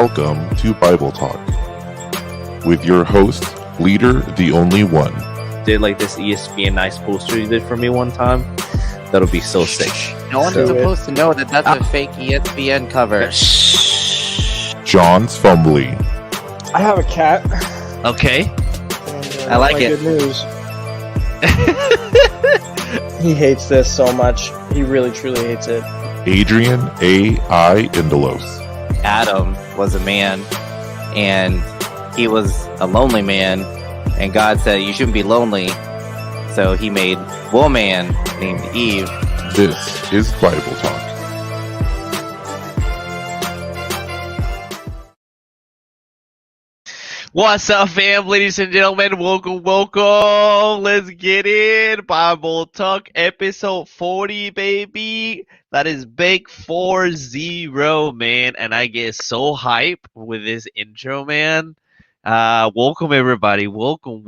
welcome to Bible Talk with your host, Leader the Only One. Did like this ESPN nice poster you did for me one time. That'll be so sick. No one's supposed to know that that's a fake ESPN cover. John's Fumbly. I have a cat. Okay. I like it. Good news. He hates this so much. He really, truly hates it. Adrian A.I. Indelos. Adam was a man, and he was a lonely man, and God said, you shouldn't be lonely. So he made a woman named Eve. This is Bible Talk. What's up, fam, ladies and gentlemen? Welcome. Let's get in. Bible Talk episode 40, baby. That is big 40, man. And I get so hype with this intro, man. Welcome, everybody. Welcome.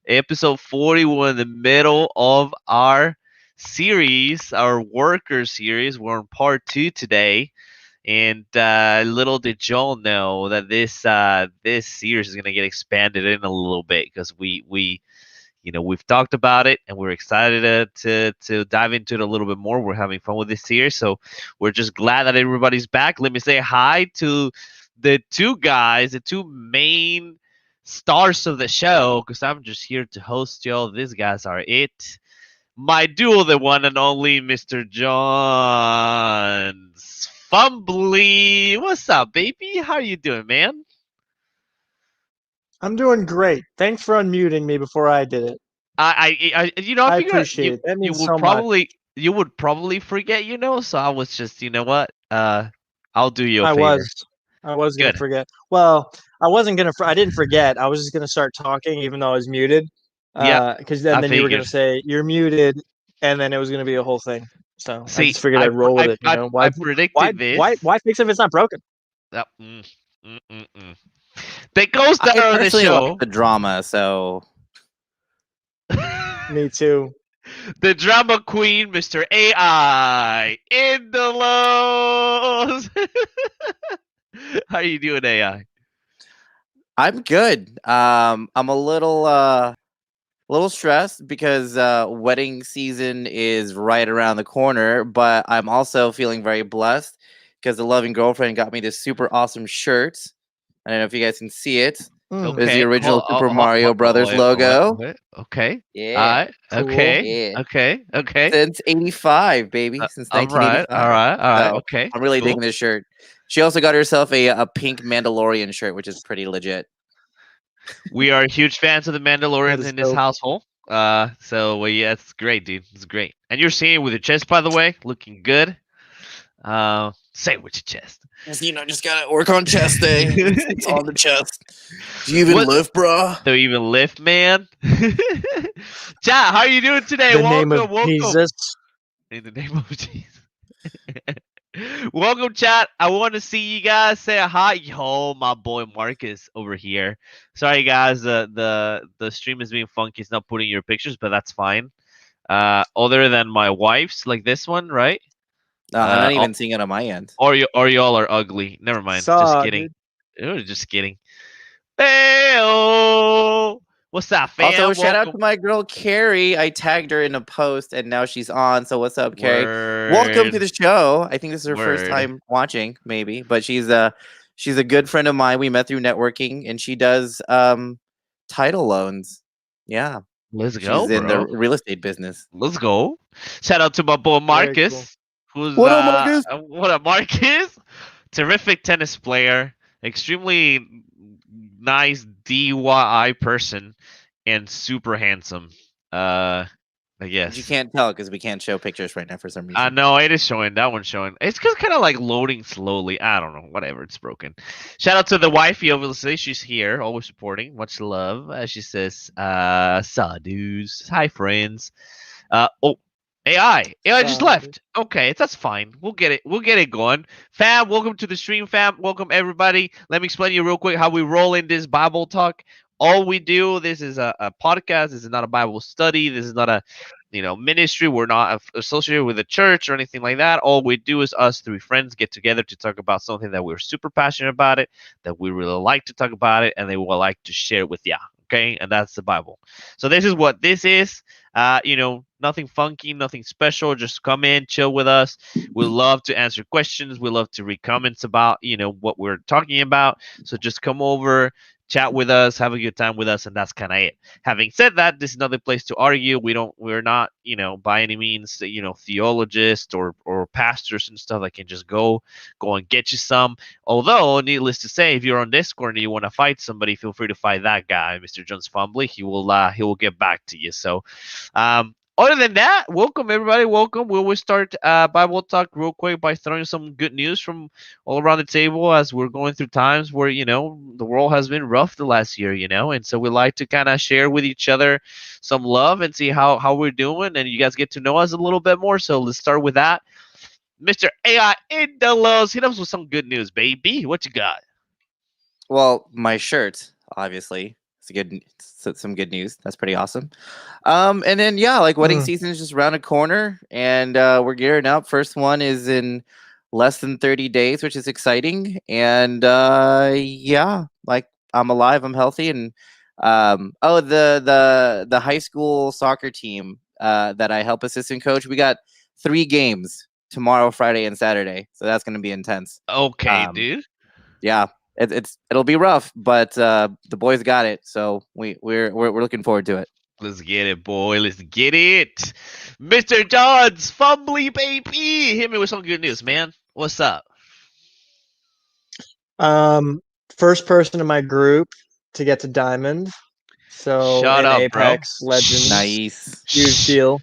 Episode 40, we're in the middle of our series, our worker series. We're on part 2 today. And little did y'all know that this series is gonna get expanded in a little bit because we've talked about it and we're excited to dive into it a little bit more. We're having fun with this series, so we're just glad that everybody's back. Let me say hi to the two main stars of the show, because I'm just here to host y'all. These guys are it. My duo, the one and only Mr. John Fumbly. What's up, baby? How you doing, man? I'm doing great. Thanks for unmuting me before I did it. I figured appreciate it. That means so much. You would probably forget, so I was just, I'll do you a favor. I was going to forget. Well, I wasn't going to, I didn't forget. I was just going to start talking even though I was muted. Yeah. Because then you were going to say, you're muted, and then it was going to be a whole thing. So I just figured I'd roll with it. I predicted this. Why fix if it's not broken? That goes down on the show. Like the drama, so. Me too. The drama queen, Mr. AI Indelos. How you doing, AI? I'm good. I'm a little stressed because wedding season is right around the corner, but I'm also feeling very blessed because the loving girlfriend got me this super awesome shirt. I don't know if you guys can see it. Okay. It's the original Super Mario Brothers logo. Okay. Yeah. Cool. Okay. Yeah. Okay. Since 85, baby. Since 1985. All right. So Okay. I'm really digging this shirt. She also got herself a pink Mandalorian shirt, which is pretty legit. We are huge fans of the Mandalorians in this household. Yeah, it's great, dude. It's great. And you're seeing it with your chest, by the way, looking good. Say it with your chest. Just gotta work on chest day. It's on the chest. Do you even lift, bro? Do you even lift, man? Chat, how are you doing today? Welcome. Jesus. In the name of Jesus. Welcome, chat. I want to see you guys say a hi. Yo, my boy Marcus over here. Sorry, guys. The stream is being funky. It's not putting your pictures, but that's fine. Other than my wife's, like this one, right? No, I'm not even seeing it on my end. Or y'all are ugly. Never mind. Just kidding. Just kidding. Hey-o! What's up, fam? Also, shout out to my girl Carrie. I tagged her in a post, and now she's on. So what's up, Carrie? Welcome to the show. I think this is her first time watching, maybe, but she's a good friend of mine. We met through networking, and she does title loans. Yeah, let's go. She's in the real estate business. Let's go. Shout out to my boy Marcus. Cool. What up, Marcus? What up, Marcus? Terrific tennis player, extremely nice DIY person, and super handsome. I guess you can't tell because we can't show pictures right now for some reason. I know it is showing. That one's showing. It's just kind of like loading slowly. I don't know. Whatever. It's broken. Shout out to the wifey. Obviously, she's here, always supporting. Much love. She says, "Saw dudes. Hi, friends." AI just left. Okay, that's fine. We'll get it going. Fam, welcome to the stream, fam. Welcome everybody. Let me explain to you real quick how we roll in this Bible talk. All we do, this is a podcast. This is not a Bible study. This is not a ministry. We're not associated with a church or anything like that. All we do is us three friends get together to talk about something that we're super passionate about it, that we really like to talk about it, and they would like to share with you. Okay, and that's the Bible. So this is what this is. Nothing funky, nothing special. Just come in, chill with us. We love to answer questions. We love to read comments about what we're talking about. So just come over, chat with us, have a good time with us, and that's kind of it. Having said that, this is not the place to argue. We're not, by any means, theologists or pastors and stuff that can just go and get you some. Although, needless to say, if you're on Discord and you want to fight somebody, feel free to fight that guy, Mr. Jones Fumbly. He will get back to you. So, other than that, welcome everybody. Welcome. We will start Bible talk real quick by throwing some good news from all around the table as we're going through times where the world has been rough the last year, and so we like to kind of share with each other some love and see how we're doing, and you guys get to know us a little bit more. So let's start with that. Mr. AI Indelos, hit us with some good news, baby. What you got? Well, my shirt, obviously, some good news. That's pretty awesome. And then wedding season is just around a corner, and we're gearing up. First one is in less than 30 days, which is exciting. And I'm alive, I'm healthy, and the high school soccer team that I help assistant coach, we got 3 games tomorrow, Friday, and Saturday, so that's going to be intense. Okay, dude. Yeah. It'll be rough, but the boys got it, so we're looking forward to it. Let's get it, boy. Let's get it, Mr. Johns Fumbly, baby. Hit me with some good news, man. What's up? First person in my group to get to Diamond. So Shut up, Apex bro. Legends, Nice, huge deal.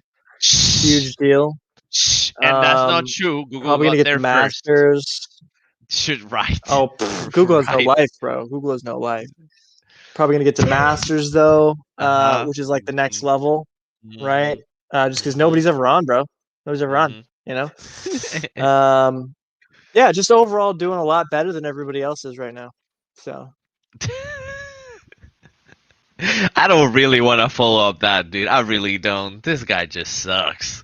And that's not true. Google probably gonna get the Masters. Right. Oh, Google has no life, bro. Google has no life. Probably gonna get the Masters though, which is like the next level, right? Just because nobody's ever on, bro. Nobody's ever on, Yeah, just overall doing a lot better than everybody else is right now. So I don't really want to follow up that, dude. I really don't. This guy just sucks.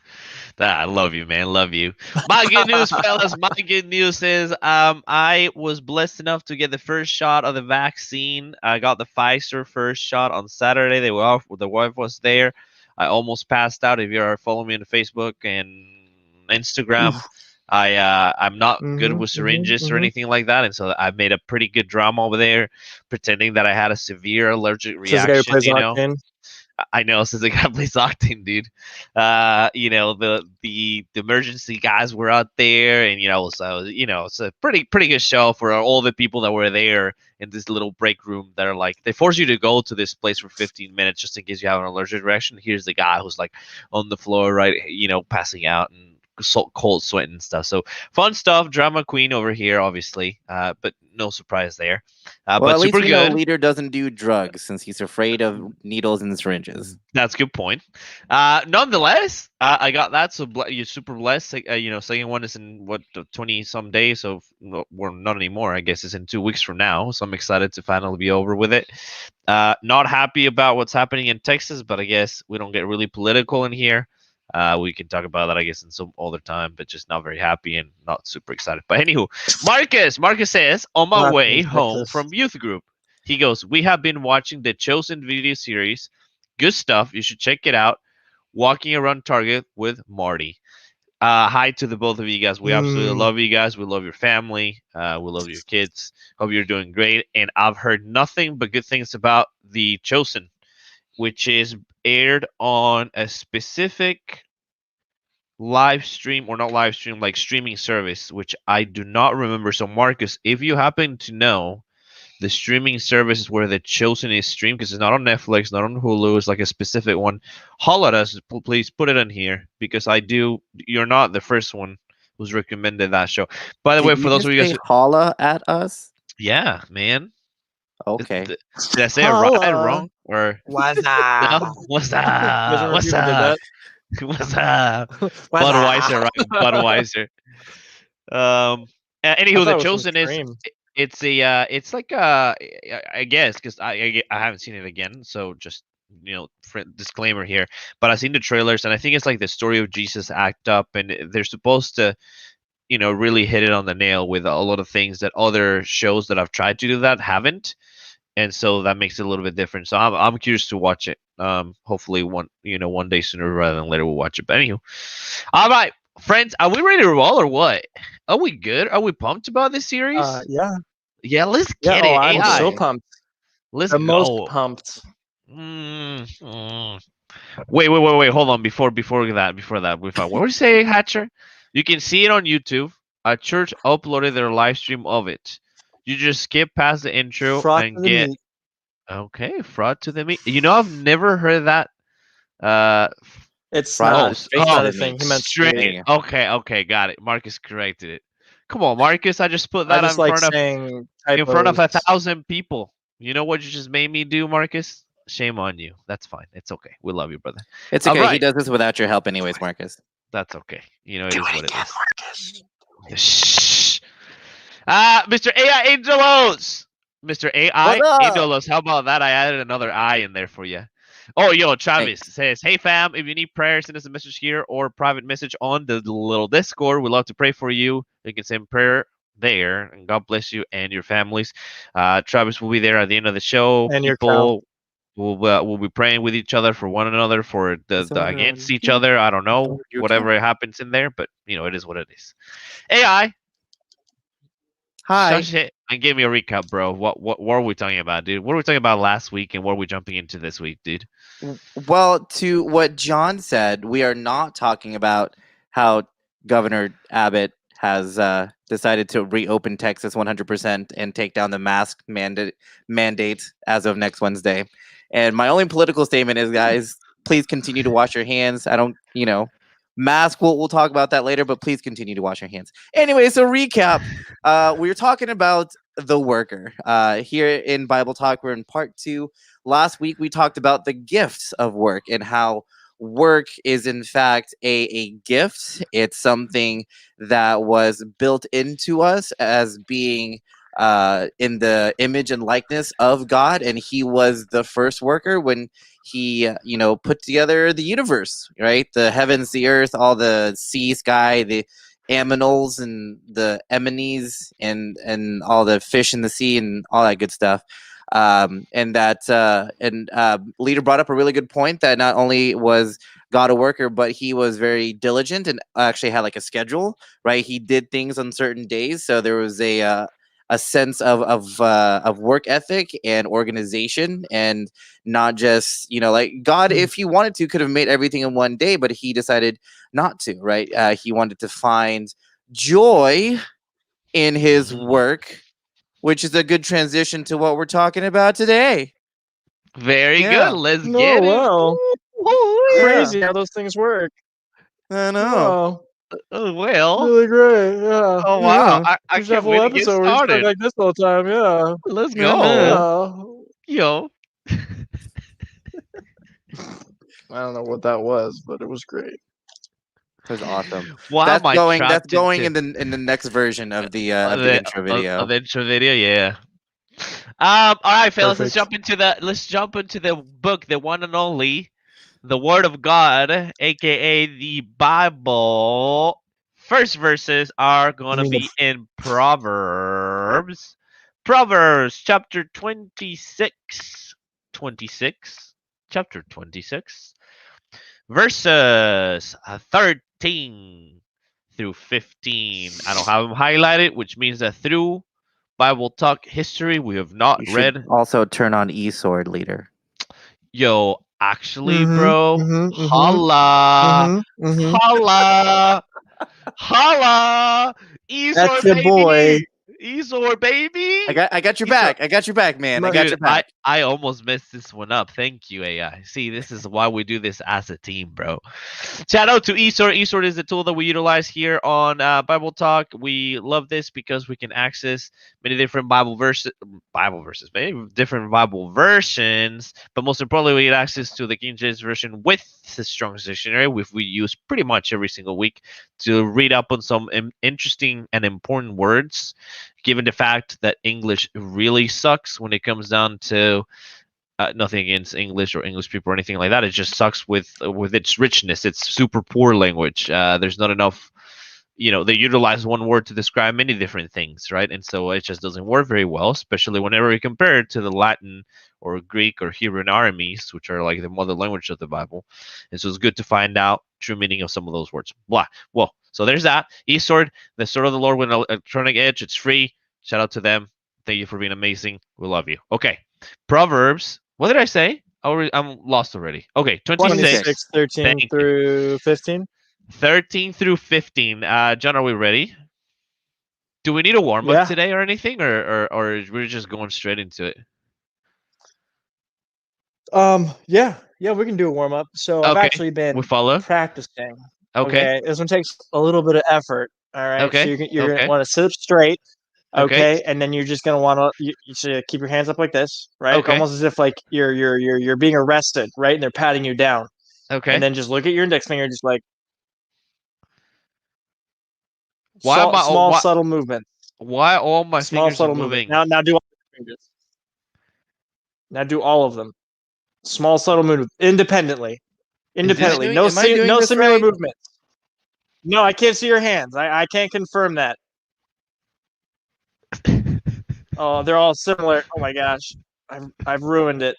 I love you, man. Love you. My good news, fellas. My good news is I was blessed enough to get the first shot of the vaccine. I got the Pfizer first shot on Saturday. The wife was there. I almost passed out. If you're following me on Facebook and Instagram, I'm not good with syringes or anything like that, and so I made a pretty good drama over there, pretending that I had a severe allergic reaction. I know, since the guy plays Octane, dude. The emergency guys were out there, and so it's a pretty good show for all the people that were there in this little break room that are like, they force you to go to this place for 15 minutes just in case you have an allergic reaction. Here's the guy who's like on the floor, right, passing out and cold sweat and stuff. So fun stuff. Drama queen over here, obviously, but no surprise there. But at least super good. Leader doesn't do drugs since he's afraid of needles and syringes. That's a good point. Nonetheless, I got that. So you're super blessed. Second one is in 20 some days. So we're not anymore. I guess it's in 2 weeks from now. So I'm excited to finally be over with it. Not happy about what's happening in Texas, but I guess we don't get really political in here. We can talk about that, I guess, in some other time, but just not very happy and not super excited. But anywho, Marcus says, on my way home from youth group, he goes, we have been watching the Chosen video series. Good stuff. You should check it out. Walking around Target with Marty. Hi to the both of you guys. We absolutely love you guys. We love your family. We love your kids. Hope you're doing great. And I've heard nothing but good things about the Chosen, which is aired on a specific live stream, or not live stream, like streaming service, which I do not remember. So Marcus, if you happen to know the streaming service where the Chosen is streamed, because it's not on Netflix, not on Hulu, it's like a specific one, holler at us. Please put it in here, because you're not the first one who's recommended that show. By the way, for those of you guys, holla at us. Yeah, man. Okay. Did I say it right or wrong? Or what's up? No? What's up? What's up? What's up? Budweiser, right? Budweiser. Anywho, the Chosen is it's like I guess, because I haven't seen it again, so just disclaimer here, but I've seen the trailers, and I think it's like the story of Jesus act up, and they're supposed to, really hit it on the nail with a lot of things that other shows that I've tried to do that haven't, and so that makes it a little bit different. So I'm curious to watch it. Hopefully one day sooner rather than later we'll watch it. But anywho, all right, friends, are we ready to roll or what? Are we good? Are we pumped about this series? Yeah. Yeah, let's Yeah. get it. I'm AI. so pumped. Let's The go. most pumped. Wait. Hold on. Before that, what did you say, Hatcher? You can see it on YouTube. A church uploaded their live stream of it. You just skip past the intro Fraught and to the get meat. okay. Fraud to the meat. I've never heard that. It's Fraught not. straight It's to not the a thing. meat. He meant straight. straight. Okay, got it. Marcus corrected it. Come on, Marcus. I just put I that just in like front of saying in front of typos. 1,000 people. You know what you just made me do, Marcus? Shame on you. That's fine. It's okay. We love you, brother. It's All okay. He right. does this without your help, anyways, Marcus. That's okay. It is what it is. Marcus. Shh. Mr. AI Angelos. Mr. AI What up? Angelos. How about that? I added another I in there for you. Oh, Travis says, "Hey fam, if you need prayer, send us a message here or a private message on the little Discord. We'd love to pray for you. You can send prayer there, and God bless you and your families." Travis will be there at the end of the show. And your cow. We'll be praying with each other for one another, for the against each other. I don't know, whatever happens in there, but it is what it is. AI, Hi. shush it and give me a recap, bro. What were we talking about, dude? What were we talking about last week, and what are we jumping into this week, dude? Well, to what John said, we are not talking about how Governor Abbott has decided to reopen Texas 100% and take down the mask mandate as of next Wednesday. And my only political statement is, guys, please continue to wash your hands. I don't, mask. We'll talk about that later, but please continue to wash your hands. Anyway, so recap. We were talking about the worker. Here in Bible Talk, we're in part 2. Last week, we talked about the gifts of work and how work is, in fact, a gift. It's something that was built into us as being in the image and likeness of God. And he was the first worker when he, put together the universe, right? The heavens, the earth, all the sea, sky, the aminals and the anemones and all the fish in the sea and all that good stuff. Leader brought up a really good point that not only was God a worker, but he was very diligent and actually had like a schedule, right? He did things on certain days, so there was a sense of work ethic and organization, and not just like God, if he wanted to, could have made everything in one day, but he decided not to, right? He wanted to find joy in his work, which is a good transition to what we're talking about today. Very Yeah. good. Let's get it. Wow. Woo-hoo. Crazy how those things work. I know. Wow. Oh, well. Really great. Yeah. Oh wow! Yeah. I We should have can't a wait whole to get episode where we talk started. like this all the time. Yeah. Let's Yeah, go. man. Yo. I don't know what that was, but it was great. It was awesome. Why That's am I going. That's trapped going into in the next version of the intro of video. the intro video? Yeah. All right, fellas. Perfect. Let's jump into the book, the one and only, the Word of God, aka the Bible. First verses are gonna be in Proverbs. Proverbs chapter 26. 26. Chapter 26. Verses 13 through 15. I don't have them highlighted, which means that through Bible Talk history, we have not You should read. also turn on eSword, leader. Yo, actually, bro, holla, holla, holla, That's Esor your boy. baby, Esor baby. I got your back. I got your back, man. I got your Dude, back. I almost messed this one up. Thank you, AI. See, this is why we do this as a team, bro. Shout out to eSword. eSword is the tool that we utilize here on Bible Talk. We love this because we can access many different Bible verses, many different Bible versions, but most importantly, we get access to the King James Version with the Strong's Dictionary, which we use pretty much every single week to read up on some interesting and important words, given the fact that English really sucks when it comes down to Nothing against English or English people or anything like that. It just sucks with its richness. It's super poor language. There's not enough. They utilize one word to describe many different things, right? And so it just doesn't work very well, especially whenever we compare it to the Latin or Greek or Hebrew and Aramees, which are like the mother language of the Bible. And so it's good to find out true meaning of some of those words. Blah. Well, so there's that. eSword, the sword of the Lord with an electronic edge. It's free. Shout out to them. Thank you for being amazing. We love you. Okay. Proverbs. What did I say? I'm lost already. Okay. 26. 13 through 15. 13 through 15. John, are we ready? Do we need a warm-up today or anything? Or we're just going straight into it? Yeah, we can do a warm-up. So I've actually been practicing. Okay. This one takes a little bit of effort. All right. Okay. So you're going to want to sit up straight. Okay. And then you're just going to want to you should keep your hands up like this, right? Okay. Almost as if like you're being arrested, right? And they're patting you down. Okay. And then just look at your index finger, just like small subtle movement. Why all my fingers are moving? Now do all the fingers. Now do all of them. Small subtle movement independently. No similar movement. No, I can't see your hands. I can't confirm that. Oh, they're all similar. Oh my gosh. I've ruined it.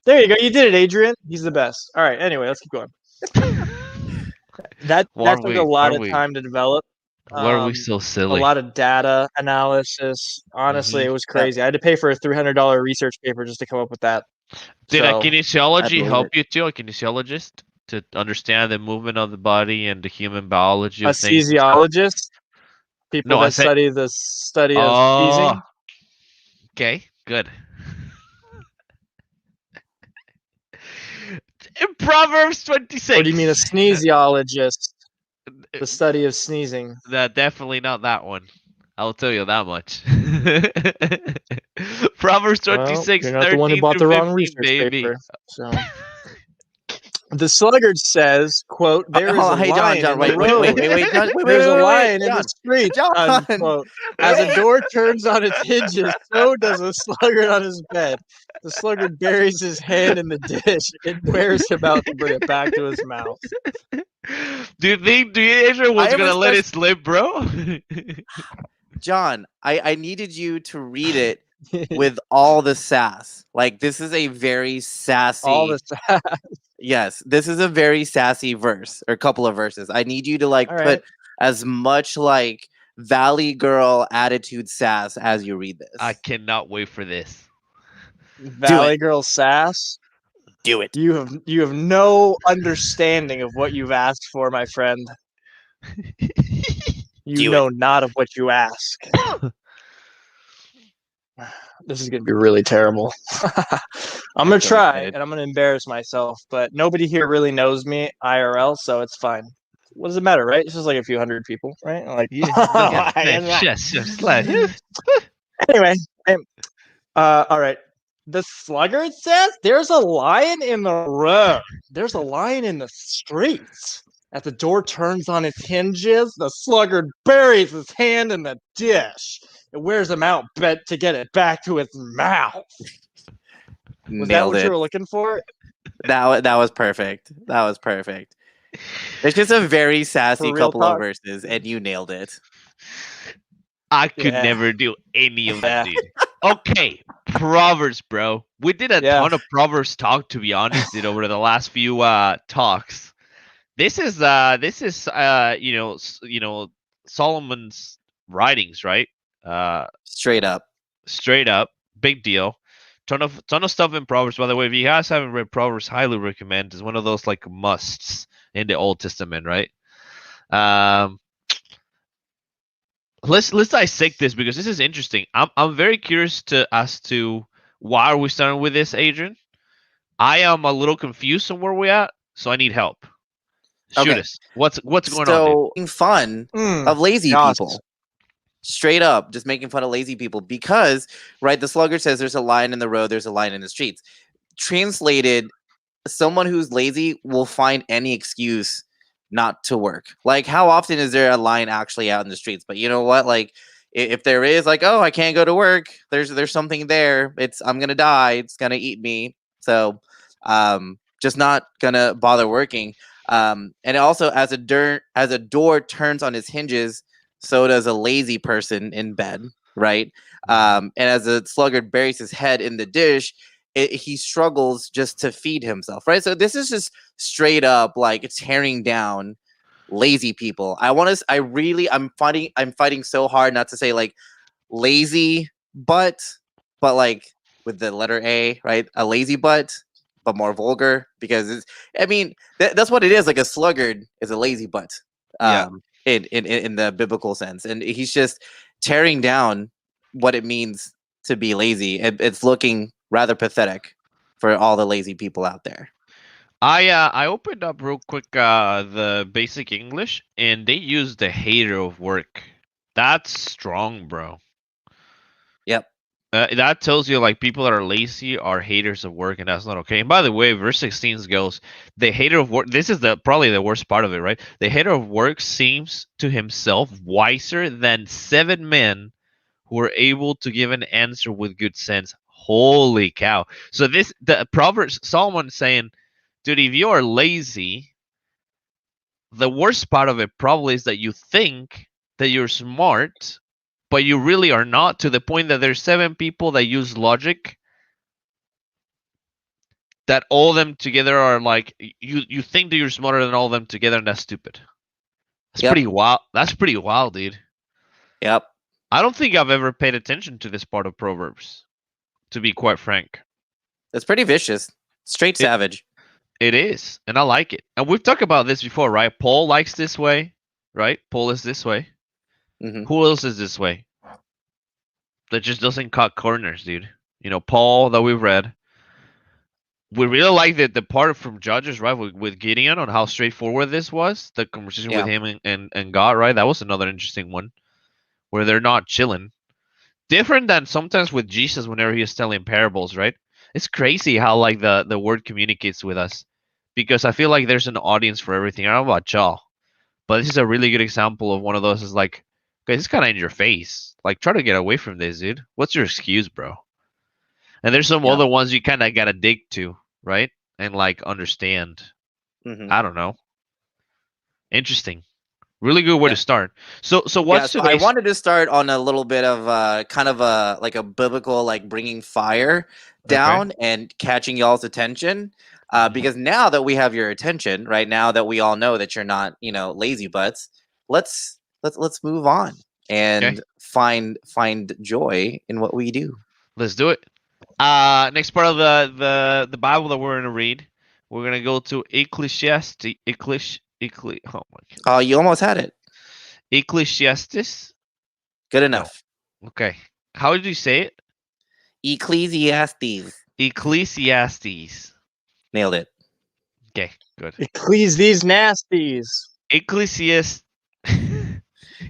There you go. You did it, Adrian. He's the best. All right. Anyway, let's keep going. That took a lot of time to develop. Why are we so silly? A lot of data analysis. Honestly, it was crazy. I had to pay for a $300 research paper just to come up with that. Did a kinesiology help you too? A kinesiologist to understand the movement of the body and the human biology of things? A physiologist? People that study the study of sneezing? Okay, good. In Proverbs 26. Or do you mean a sneesiologist? The study of sneezing. Definitely not that one. I'll tell you that much. Proverbs 26. You're not the one who bought the wrong research paper. So. The sluggard says, "quote There is a lion in the road. There's a lion in the street." Unquote. As a door turns on its hinges, so does a sluggard on his bed. The sluggard buries his hand in the dish and wears him out to bring it back to his mouth. Do you think Adrian was gonna let it slip, bro? John, I needed you to read it with all the sass. Like, this is a very sassy. All the sass. Yes, this is a very sassy verse or couple of verses. I need you to put as much like Valley Girl attitude sass as you read this. I cannot wait for this. Valley Girl sass. Do it. You have no understanding of what you've asked for, my friend. You know not of what you ask. This is going to be really terrible. I'm going to try, and I'm going to embarrass myself, but nobody here really knows me IRL, so it's fine. What does it matter, right? It's just like a few hundred people, right? Like, yes. Anyway, all right. The sluggard says there's a lion in the road. There's a lion in the streets. As the door turns on its hinges, the sluggard buries his hand in the dish. It wears him out to get it back to its mouth. Was that what you were looking for? That was perfect. That was perfect. It's just a very sassy couple of verses, and you nailed it. I could never do any of that, dude. Okay, Proverbs, bro. We did a ton of Proverbs talk, to be honest, over the last few talks. This is Solomon's writings, right? Straight up, big deal. Ton of stuff in Proverbs. By the way, if you guys haven't read Proverbs, highly recommend. It's one of those like musts in the Old Testament, right? Let's dissect this because this is interesting. I'm very curious as to why are we starting with this, Adrian. I am a little confused on where we're at, so I need help. Shoot us. What's going on? Making fun of lazy people. Straight up, just making fun of lazy people because, right, the sluggard says there's a lion in the road, there's a lion in the streets. Translated, someone who's lazy will find any excuse not to work. Like, how often is there a lion actually out in the streets? But you know what? Like, if there is, like, oh, I can't go to work, there's something there. I'm gonna die. It's gonna eat me. So just not gonna bother working. And also, as a door turns on its hinges, so does a lazy person in bed, right? And as a sluggard buries his head in the dish, he struggles just to feed himself, right? So this is just straight up like tearing down lazy people. I'm fighting so hard not to say like lazy but like with the letter A, right? A lazy butt, but more vulgar because that's what it is. Like a sluggard is a lazy butt, Yeah. in the biblical sense, and he's just tearing down what it means to be lazy. It's looking rather pathetic for all the lazy people out there. I opened up real quick the basic English, and they use the hater of work. That's strong, bro. Yep. That tells you like people that are lazy are haters of work, and that's not okay. And by the way, verse 16 goes, the hater of work. This is probably the worst part of it, right? The hater of work seems to himself wiser than 7 men who are able to give an answer with good sense. Holy cow! So the Proverbs, Solomon saying, dude, if you are lazy, the worst part of it probably is that you think that you're smart, but you really are not, to the point that there's 7 people that use logic that all of them together are like, you think that you're smarter than all of them together, and that's stupid. That's Yep. pretty wild. That's pretty wild, dude. Yep. I don't think I've ever paid attention to this part of Proverbs, to be quite frank. It's pretty vicious. Straight savage. It is, and I like it. And we've talked about this before, right? Paul likes this way, right? Paul is this way. Mm-hmm. Who else is this way? That just doesn't cut corners, dude. You know, Paul that we've read. We really like the part from Judges, right, with Gideon, on how straightforward this was. The conversation with him and God, right? That was another interesting one, where they're not chilling. Different than sometimes with Jesus whenever he is telling parables, right? It's crazy how like the word communicates with us, because I feel like there's an audience for everything. I don't know about y'all, but this is a really good example of one of those. Is like, guys, it's kind of in your face. Like, try to get away from this, dude. What's your excuse, bro? And there's some other ones you kind of gotta dig to, right? And like understand. Mm-hmm. I don't know. Interesting. Really good way to start. So what's so today's? I wanted to start on a little bit of kind of a like a biblical, like bringing fire down and catching y'all's attention. Because now that we have your attention, right, now that we all know that you're not, lazy butts, let's move on and find joy in what we do. Let's do it. Next part of the Bible that we're gonna read, we're gonna go to Ecclesiastes. Oh my God. Oh, you almost had it. Ecclesiastes. Good enough. No. Okay. How did you say it? Ecclesiastes. Ecclesiastes. Nailed it. Okay, good. These nasties. Ecclesiastes.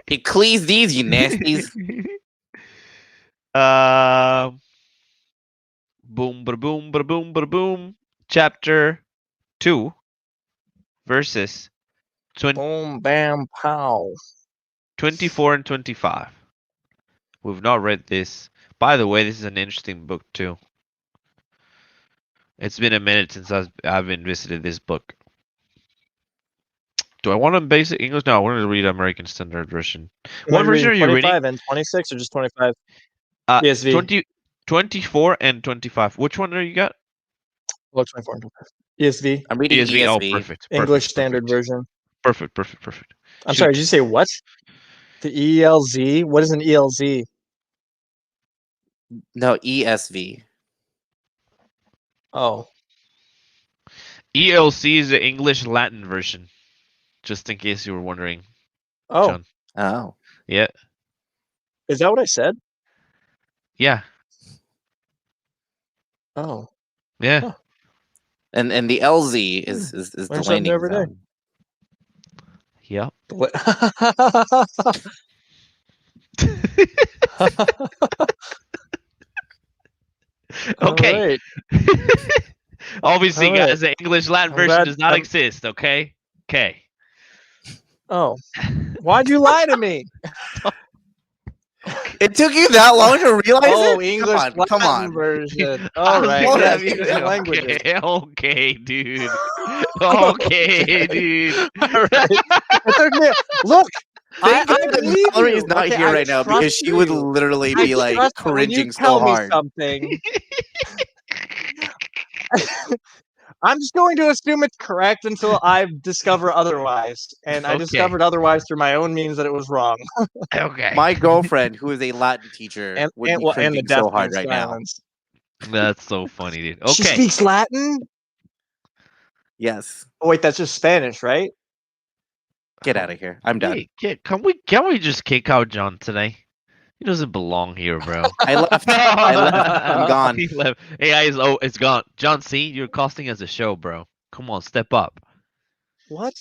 Ecclesiastes, you nasties. Boom, ba boom, ba boom, ba boom. Chapter 2, verses 20. Boom, bam, pow. 24 and 25. We've not read this. By the way, this is an interesting book too. It's been a minute since I've visited this book. Do I want a basic English? No, I wanted to read American Standard Version. What version are you reading? 25 and 26 or just 25? ESV. 24 and 25. Which one are you got? Well, 24 and 25. ESV. I'm reading ESV. Oh, perfect. English Standard Version. Perfect. I'm sorry, did you say what? The ELZ? What is an ELZ? No, ESV. Oh. ELC is the English Latin version. Just in case you were wondering. Oh. John. Oh. Yeah. Is that what I said? Yeah. Oh. Yeah. Huh. And the LZ is the landing every day. zone. Yep. Okay. Right. Obviously, All right. guys, the English Latin version does not exist. Okay. Oh. Why'd you lie to me? It took you that long to realize Oh, it? English Come Latin on. version. I All was right, thinking yeah, of you. different languages. Okay, dude. Okay, dude. All right. It took me. Look, I Thank God that believe Mallory is you. not Okay, here I right now trust because she would you. literally I be like trust that when you cringing tell so me hard. something, I'm just going to assume it's correct until I discover otherwise. And I Okay. discovered otherwise through my own means that it was wrong. Okay. My girlfriend, who is a Latin teacher, would be And the cringing so hard deafening right now. silence. That's so funny, dude. She Okay. speaks Latin? Yes. Oh, wait, that's just Spanish, right? Get out of here. I'm done. Hey, can we just kick out John today? He doesn't belong here, bro. I left. I left. I'm gone. He left. AI is it's gone. John, see, you're costing us a show, bro. Come on, step up. What?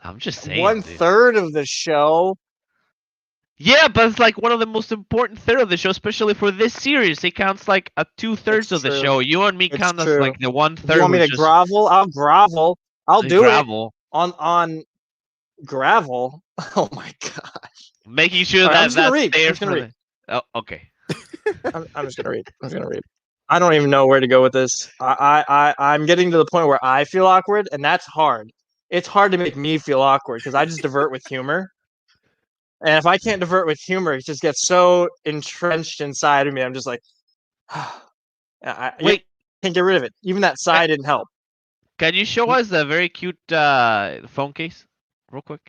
I'm just saying, One dude. third of the show? Yeah, but it's like one of the most important third of the show, especially for this series. It counts like a 2/3 It's of the true. show. You and me It's count as true. like the 1/3. If you want me to grovel? I'll grovel. I'll do gravel, it on gravel. Oh my god! making sure All right, I'm that just gonna that's read. I'm there just gonna for read. the. Oh, okay. I'm just gonna read. I'm just gonna read. I don't even know where to go with this. I'm getting to the point where I feel awkward, and that's hard. It's hard to make me feel awkward because I just divert with humor. And if I can't divert with humor, it just gets so entrenched inside of me. I'm just like, you Wait, can't get rid of it. Even that sigh didn't help. can you show us the very cute phone case, real quick?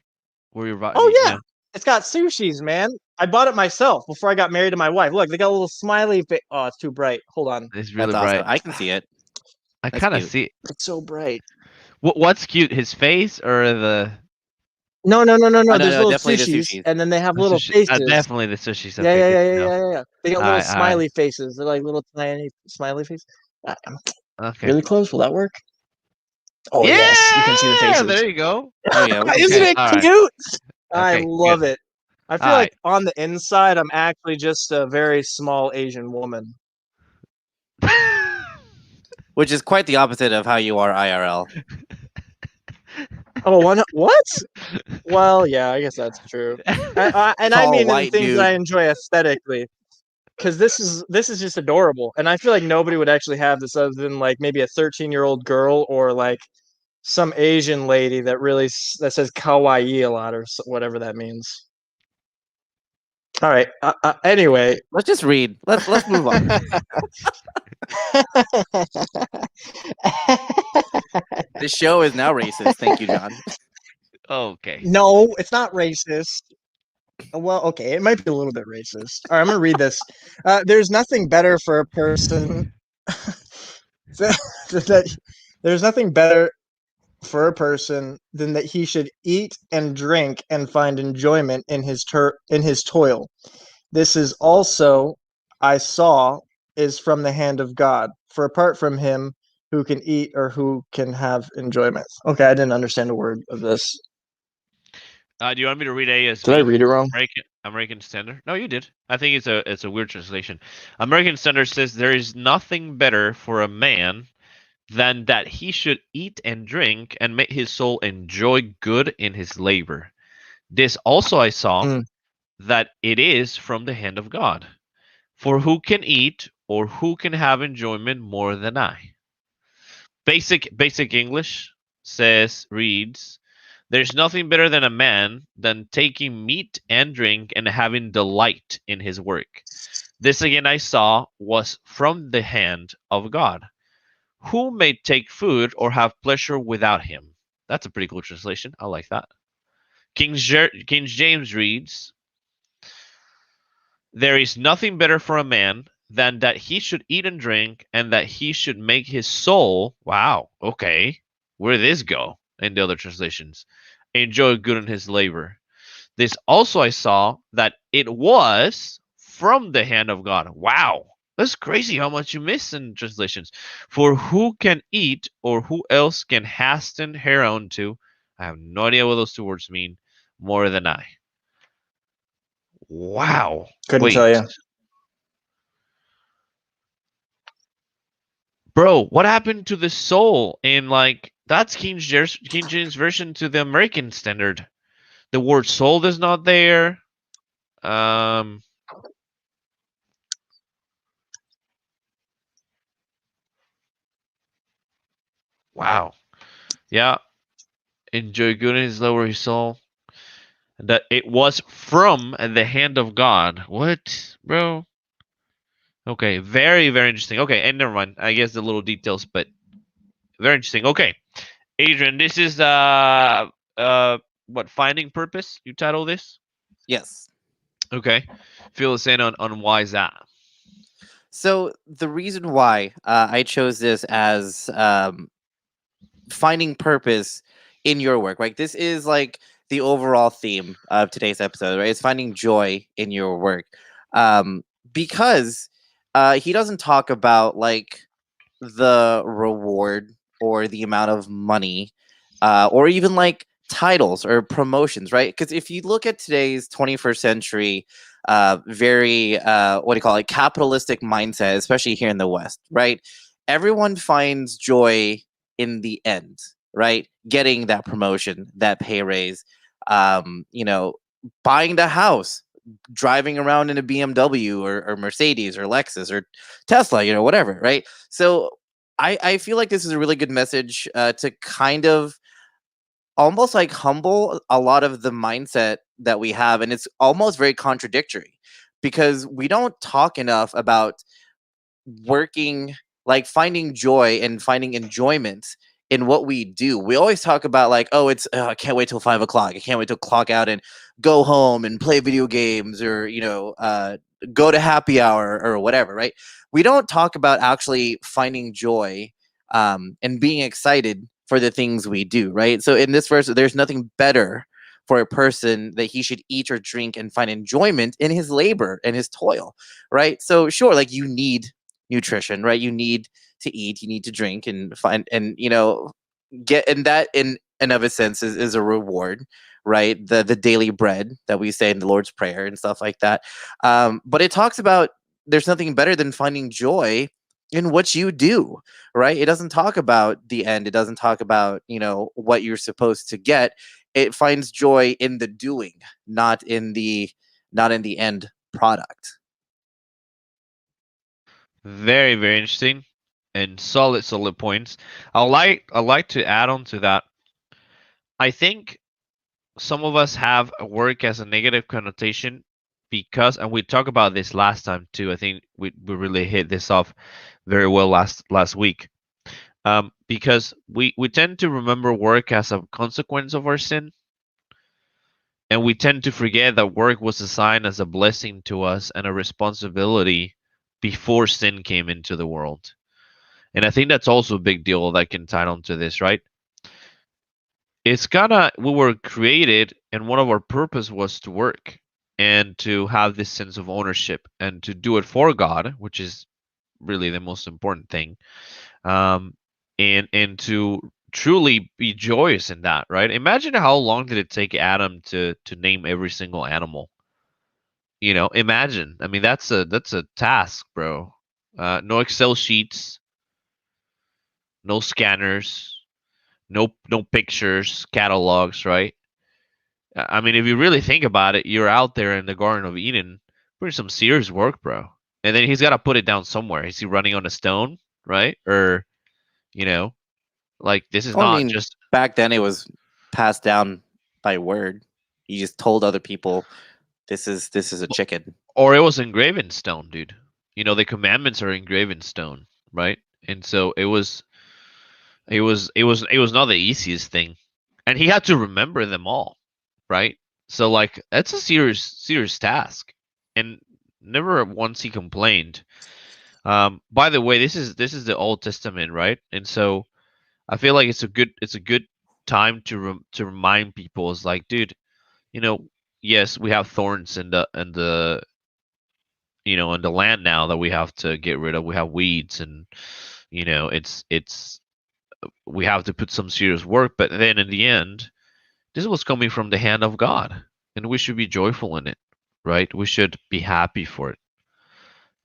Where you're Oh yeah, it's got sushis, man. I bought it myself before I got married to my wife. Look, they got a little smiley face. Oh, it's too bright. Hold on, it's really That's bright. awesome. I can see it. I That's kind of cute. see it. it's so bright. What's cute? His face or the No. no, There's little definitely the sushis, sushis. and then they have little sushi? faces. Definitely the sushi's Yeah, okay. yeah, Good yeah, to yeah, know. yeah, yeah. They got little Alright, alright. smiley faces. They're like little tiny smiley faces. Okay. Really close. Will that work? Oh Yeah, yes, you can see the faces. there you go. Oh yeah. we can Isn't see it Alright. cute? I Okay, love good. it. I feel Alright. like on the inside, I'm actually just a very small Asian woman. Which is quite the opposite of how you are IRL. Oh, what? Well, yeah, I guess that's true. And I Tall, mean in white things dude. I enjoy aesthetically, because this is just adorable, and I feel like nobody would actually have this other than like maybe a 13-year-old girl or like some Asian lady that really that says kawaii a lot or whatever that means. All right. Anyway, Let's just read. Let's move on. This show is now racist. Thank you, John. Okay. no, it's not racist. Well, okay, it might be a little bit racist. All right, I'm gonna read this. There's nothing better for a person. There's nothing better for a person than that he should eat and drink and find enjoyment in his toil. This is also, I saw, is from the hand of God. For apart from him, who can eat or who can have enjoyment? Okay, I didn't understand a word of this. Do you want me to read ASV? Did I read it wrong? American Standard? No, you did. I think it's a weird translation. American Standard says there is nothing better for a man than that he should eat and drink and make his soul enjoy good in his labor. This also I saw that it is from the hand of God. For who can eat or who can have enjoyment more than I? Basic English reads, there's nothing better than a man than taking meat and drink and having delight in his work. This again I saw was from the hand of God. Who may take food or have pleasure without him? That's a pretty cool translation. I like that. King James reads, there is nothing better for a man than that he should eat and drink and that he should make his soul, wow, okay, where did this go in the other translations? Enjoy good in his labor. This also I saw that it was from the hand of God. Wow, that's crazy how much you miss in translations. For who can eat or who else can hasten hereunto? I have no idea what those two words mean. More than I. Wow. Couldn't Wait. tell you. Bro, what happened to the soul in like that's King James version to the American Standard? The word soul is not there. Wow. Yeah. Enjoy goodness, lower his soul. That it was from the hand of God. What, bro? Okay, very, very interesting. Okay, and never mind. I guess the little details, but very interesting. Okay, Adrian, this is what, finding purpose? You title this? Yes. Okay, fill us in on why is that? So the reason why I chose this as finding purpose in your work, right? This is like the overall theme of today's episode, right? It's finding joy in your work, um, because he doesn't talk about like the reward or the amount of money, or even like titles or promotions, right? Because if you look at today's 21st century, very what do you call it, capitalistic mindset, especially here in the West, right? Everyone finds joy in the end, right? Getting that promotion, that pay raise, you know, buying the house, driving around in a BMW or Mercedes or Lexus or Tesla, you know, whatever, right? So I feel like this is a really good message to kind of almost like humble a lot of the mindset that we have. And it's almost very contradictory because we don't talk enough about working, like finding joy and finding enjoyment in what we do. We always talk about like, oh, it's I can't wait till 5 o'clock. I can't wait to clock out and go home and play video games, or go to happy hour or whatever. Right? We don't talk about actually finding joy and being excited for the things we do. Right? So in this verse, there's nothing better for a person that he should eat or drink and find enjoyment in his labor and his toil. Right? So sure, like you need nutrition, right? You need to eat, you need to drink and find, and get, and that in and of a sense is a reward, right? The daily bread that we say in the Lord's Prayer and stuff like that. But it talks about there's nothing better than finding joy in what you do, right? It doesn't talk about the end. It doesn't talk about, what you're supposed to get. It finds joy in the doing, not in the end product. Very, very interesting and solid points. I like to add on to that. I think some of us have work as a negative connotation because, and we talked about this last time too. I think we really hit this off very well last week. Because we tend to remember work as a consequence of our sin, and we tend to forget that work was assigned as a blessing to us and a responsibility before sin came into the world. And I think that's also a big deal that can tie on to this, right? It's kinda, we were created and one of our purpose was to work and to have this sense of ownership and to do it for God, which is really the most important thing. Um, and to truly be joyous in that, right? Imagine how long did it take Adam to name every single animal? Imagine. I mean, that's a task, bro. No Excel sheets, no scanners, no pictures, catalogs, right? I mean, if you really think about it, you're out there in the Garden of Eden doing some serious work, bro. And then he's got to put it down somewhere. Is he running on a stone, right? Or you know, like this is Well, I not mean, just, back then it was passed down by word. You just told other people this is a chicken. or it was engraved in stone, dude. The commandments are engraved in stone, right? And so it was not the easiest thing, and he had to remember them all, right? So like that's a serious task, and never once he complained. By the way, this is the Old Testament, right? And so I feel like it's a good time to remind people. It's like, dude, you know, yes, we have thorns in the land now that we have to get rid of. We have weeds, and it's we have to put some serious work. But then in the end, this was coming from the hand of God, and we should be joyful in it, right? We should be happy for it.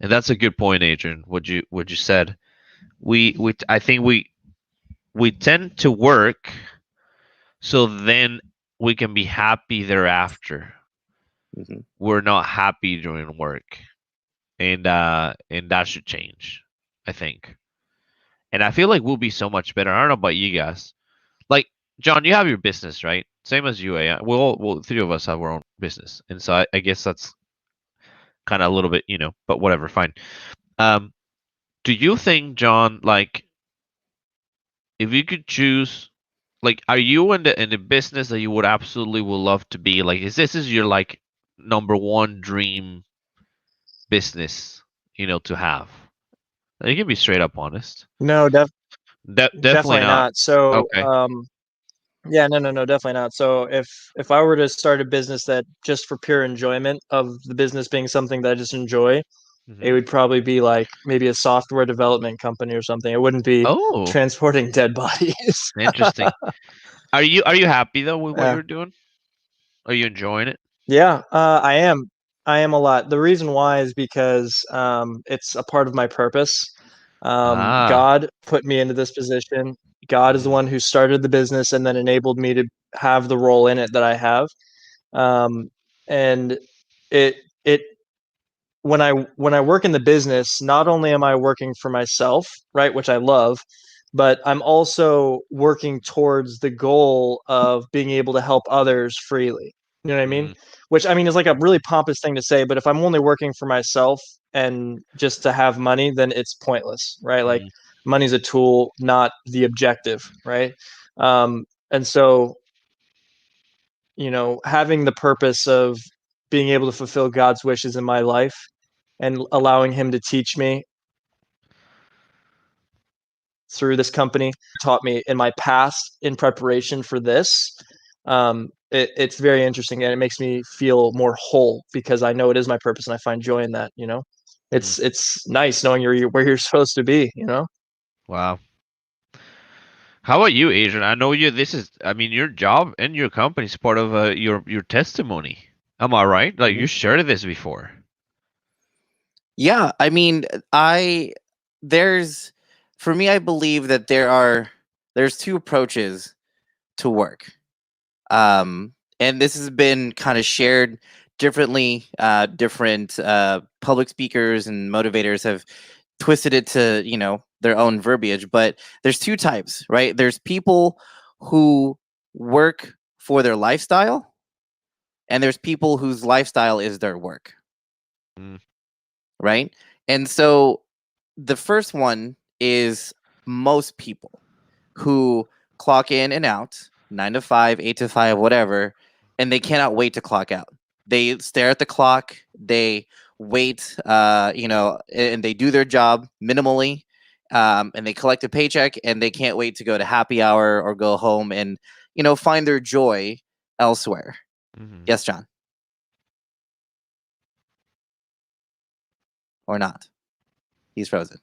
And that's a good point, Adrian. What you said. I think we tend to work so then we can be happy thereafter. Mhm. We're not happy during work, and that should change, I think. And I feel like we'll be so much better. I don't know about you guys. Like John, you have your business, right? Same as you. Well, three of us have our own business, and so I guess that's kind of a little bit, but whatever, fine. Um, do you think, John, like if you could choose, like, are you in the business that you would absolutely would love to be? Like, is this is your like number one dream business, to have? You can be straight up honest. No, Definitely definitely not. not. So, Okay. yeah, no, definitely not. So, if I were to start a business that just for pure enjoyment of the business being something that I just enjoy, it Hmm. would probably be like maybe a software development company or something. It wouldn't be Oh, transporting dead bodies. interesting. Are you happy though with what Yeah. you're doing? Are you enjoying it? Yeah, I am. I am a lot. The reason why is because it's a part of my purpose. Ah. God put me into this position. God is the Hmm. one who started the business and then enabled me to have the role in it that I have. And it it when I work in the business, not only am I working for myself, right, which I love, but I'm also working towards the goal of being able to help others freely. You know what I mean? Mm, Which I mean is like a really pompous thing to say, but if I'm only working for myself and just to have money, then it's pointless, right? Like mm. money's a tool, not the objective, right? And so, having the purpose of being able to fulfill God's wishes in my life and allowing him to teach me through this company taught me in my past in preparation for this. It's very interesting and it makes me feel more whole because I know it is my purpose and I find joy in that. Mm. It's nice knowing you're where you're supposed to be. Wow. How about you, Adrian? I know you. I mean, your job and your company is part of your testimony. Am I right? Like Mhm. you shared this before. Yeah, I mean, I there's for me, I believe that there's two approaches to work. And this has been kind of shared differently. Different public speakers and motivators have twisted it to their own verbiage. But there's two types, right? There's people who work for their lifestyle, and there's people whose lifestyle is their work, Mm, right? And so the first one is most people who clock in and out 9 to 5, 8 to 5, whatever, and they cannot wait to clock out. They stare at the clock, they wait, and they do their job minimally, and they collect a paycheck, and they can't wait to go to happy hour or go home and find their joy elsewhere. mhm. Yes, John, or not? He's frozen.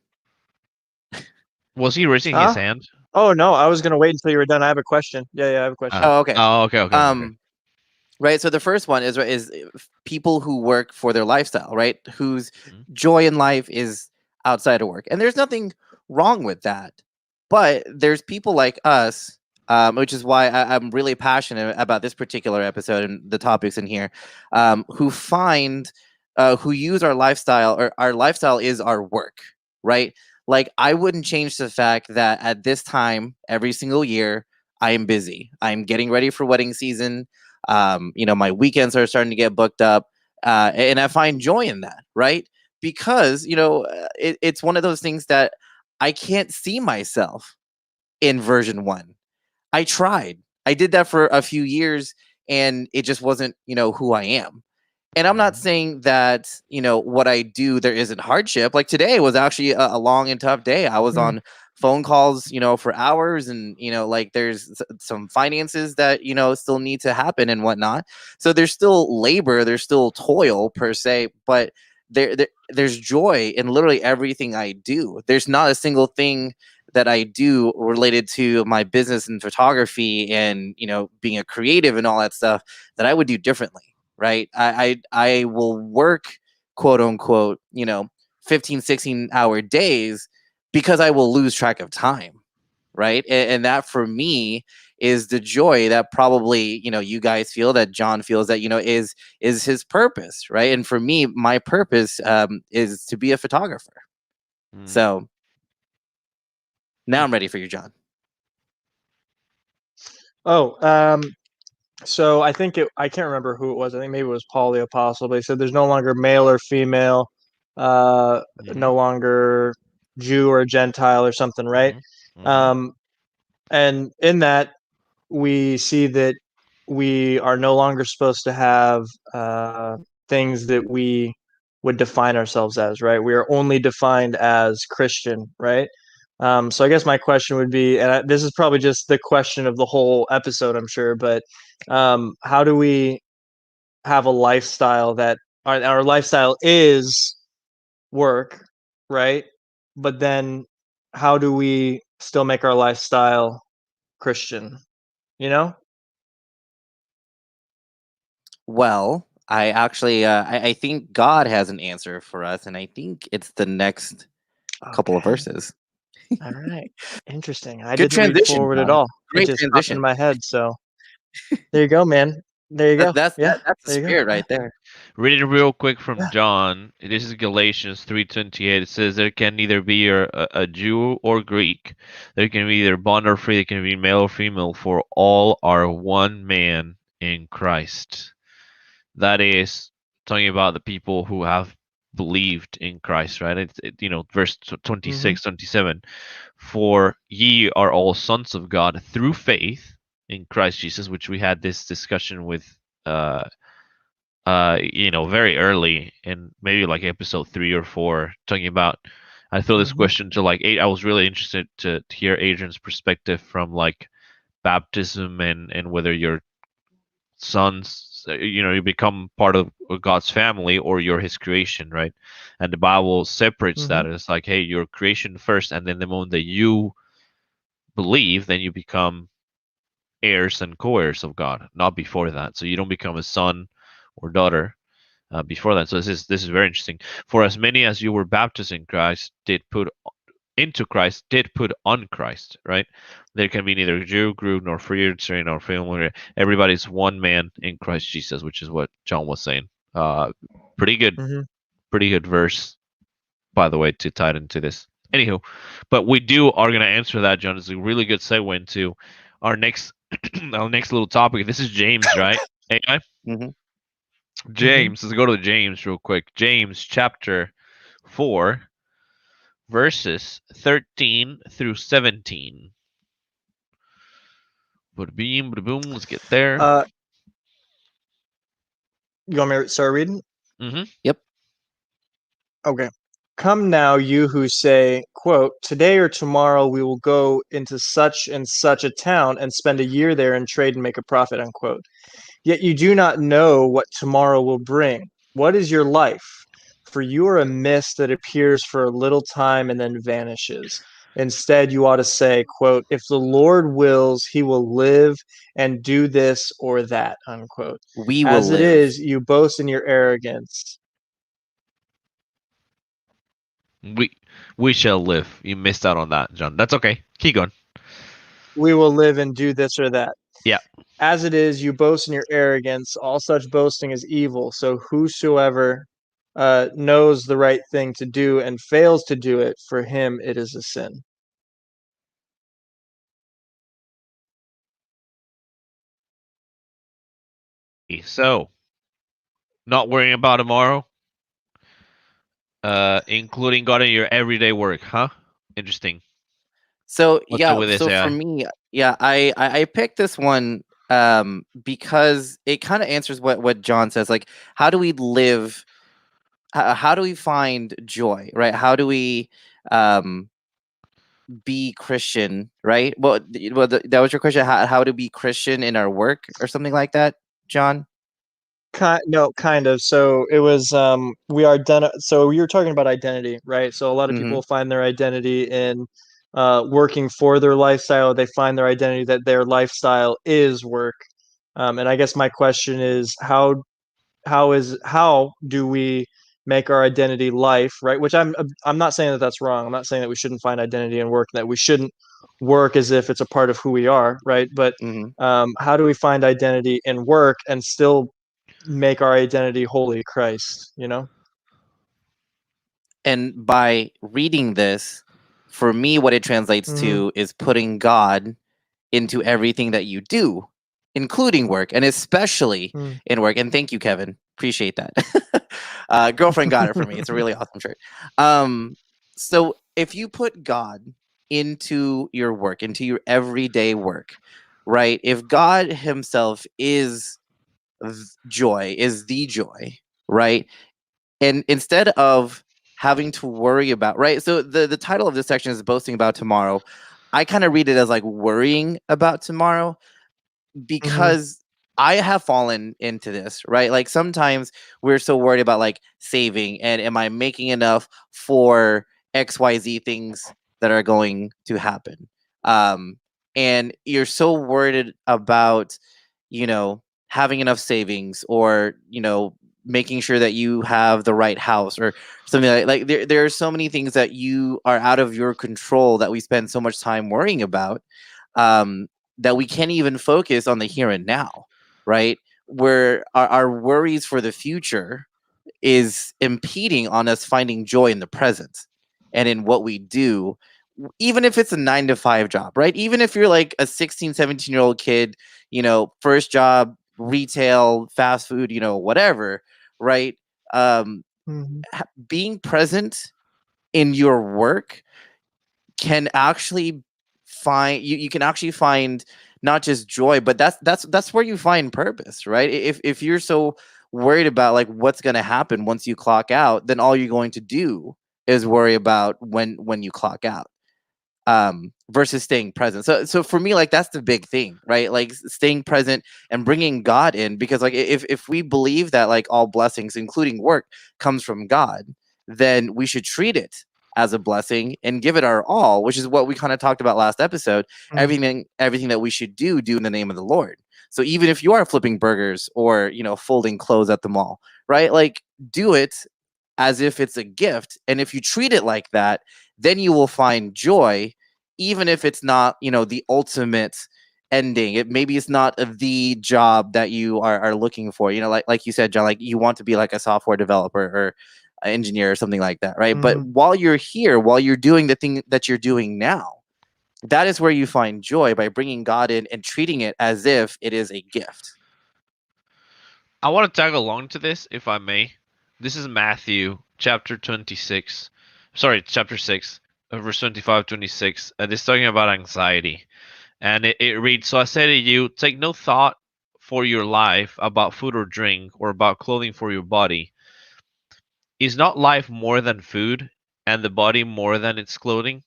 Was he raising his Huh? hand? Oh no, I was gonna wait until you were done. I have a question. Yeah, I have a question. Oh, okay. Oh, okay, okay, okay. Right. So the first one is people who work for their lifestyle, right? Whose Mhm, joy in life is outside of work, and there's nothing wrong with that. But there's people like us, which is why I'm really passionate about this particular episode and the topics in here, who use our lifestyle, or our lifestyle is our work, right? Like I wouldn't change the fact that at this time every single year I am busy. I'm getting ready for wedding season. My weekends are starting to get booked up, and I find joy in that, right? Because it's one of those things that I can't see myself in version one. I tried. I did that for a few years, and it just wasn't who I am. And I'm not mhm, saying that what I do there isn't hardship. Like today was actually a long and tough day. I was Hmm. on phone calls for hours, and like there's some finances that still need to happen and whatnot. So there's still labor, there's still toil per se, but there's joy in literally everything I do. There's not a single thing that I do related to my business and photography and being a creative and all that stuff that I would do differently, right? I will work, quote unquote, 15, 16-hour days because I will lose track of time, right? And that for me is the joy that probably you guys feel, that John feels, that is his purpose, right? And for me, my purpose is to be a photographer. mm. So Now I'm ready for you, John. Oh, so I think I can't remember who it was. I think maybe it was Paul the Apostle, but he said there's no longer male or female, no longer Jew or Gentile or something, right? And in that, we see that we are no longer supposed to have things that we would define ourselves as, right? We are only defined as Christian, right? So I guess my question would be, and this is probably just the question of the whole episode, I'm sure, but how do we have a lifestyle that our lifestyle is work, right? But then how do we still make our lifestyle Christian? You know? Well, I actually, I think God has an answer for us, and I think it's the next couple of Okay. verses. All right. Interesting. I Good didn't read transition, forward at John. all. It Great just popped transition. into my head. So there you go, man. There you go. That's Yeah. that's the There you go. spirit right there. Read it real quick from Yeah. John. This is Galatians 3:28. It says there can neither be a Jew or Greek. There can be either bond or free. There can be male or female. For all are one man in Christ. That is talking about the people who have believed in Christ, right? Verse 26, 27. For ye are all sons of God through faith in Christ Jesus, which we had this discussion with very early in maybe like episode 3 or 4, talking about. I threw this question to like 8. I was really interested to hear Adrian's perspective from like baptism and whether your sons, you become part of God's family or you're His creation, right? And the Bible separates that. It's like, hey, you're creation first, and then the moment that you believe, then you become heirs and co-heirs of God, not before that. So you don't become a son or daughter before that. So this is very interesting. For as many as you were baptized in Christ did put on Christ, right? There can be neither Jew, Greek, nor free, nor family. Everybody's one man in Christ Jesus, which is what John was saying. Pretty good verse, by the way, to tie it into this. Anywho, but we are going to answer that, John. It's a really good segue into our next little topic. This is James, right? AI? James. Let's go to James real quick. James chapter 4, verses 13 through 17. Boom, boom. Let's get there. You want me to start reading? Yep. Okay. Come now, you who say, quote, today or tomorrow we will go into such and such a town and spend a year there and trade and make a profit, unquote. Yet you do not know what tomorrow will bring. What is your life? For you are a mist that appears for a little time and then vanishes. Instead, you ought to say, quote, if the Lord wills, he will live and do this or that, unquote. We will As it live. is, you boast in your arrogance. We shall live. You missed out on that, John. That's okay. Keep going. We will live and do this or that. Yeah. As it is, you boast in your arrogance. All such boasting is evil. So whosoever knows the right thing to do and fails to do it, for him it is a sin. So, not worrying about tomorrow, including God in your everyday work, huh? Interesting. So What's up with this, so AI? for me, I picked this one because it kind of answers what John says. Like, how do we live? How do we find joy? Right? How do we be Christian? Right? Well, that was your question. How to be Christian in our work or something like that, John? No, kind of. So it was so you were talking about identity, right? So a lot of people find their identity in working for their lifestyle. They find their identity that their lifestyle is work. And I guess my question is how do we make our identity life, right? Which I'm not saying that that's wrong. I'm not saying that we shouldn't find identity in work, that we shouldn't work as if it's a part of who we are, right? But how do we find identity in work and still make our identity wholly Christ, And by reading this For me, what it translates Mhm. to is putting God into everything that you do, including work, and especially Mm. in work. And thank you, Kevin. Appreciate that. Girlfriend got it for me. It's a really awesome shirt. So if you put God into your work, into your everyday work, right? If God Himself is joy, is the joy, right? And instead of having to worry about, right? So the title of this section is boasting about tomorrow. I kind of read it as like worrying about tomorrow, because I have fallen into this, right? Like sometimes we're so worried about like saving and am I making enough for XYZ things that are going to happen. And you're so worried about, having enough savings, or, making sure that you have the right house or something like there are so many things that you are out of your control that we spend so much time worrying about. Um, that we can't even focus on the here and now, right? Where our worries for the future is impeding on us finding joy in the present and in what we do, even if it's a 9 to 5 job, right? Even if you're like a 16, 17-year-old kid, first job, retail, fast food, whatever, right? Um, Mhm. Being present in your work can actually you can actually find not just joy, but that's where you find purpose, right? If you're so worried about like what's going to happen once you clock out, then all you're going to do is worry about when you clock out, versus staying present. So for me, like that's the big thing, right? Like staying present and bringing God in, because like if we believe that like all blessings, including work, comes from God, then we should treat it as a blessing and give it our all, which is what we kind of talked about last episode. Mhm. Everything that we should do in the name of the Lord. So even if you are flipping burgers or folding clothes at the mall, right? Like do it as if it's a gift, and if you treat it like that, then you will find joy, even if it's not the ultimate ending. Maybe it's not the job that you are looking for, like you said, John, like you want to be like a software developer or an engineer or something like that, right? But while you're here, while you're doing the thing that you're doing now, that is where you find joy, by bringing God in and treating it as if it is a gift. I want to tag along to this, if I may. This is Matthew chapter 26. Sorry, chapter 6, verse 25, 26. And it's talking about anxiety. And it reads, "So I say to you, take no thought for your life about food or drink, or about clothing for your body. Is not life more than food, and the body more than its clothing?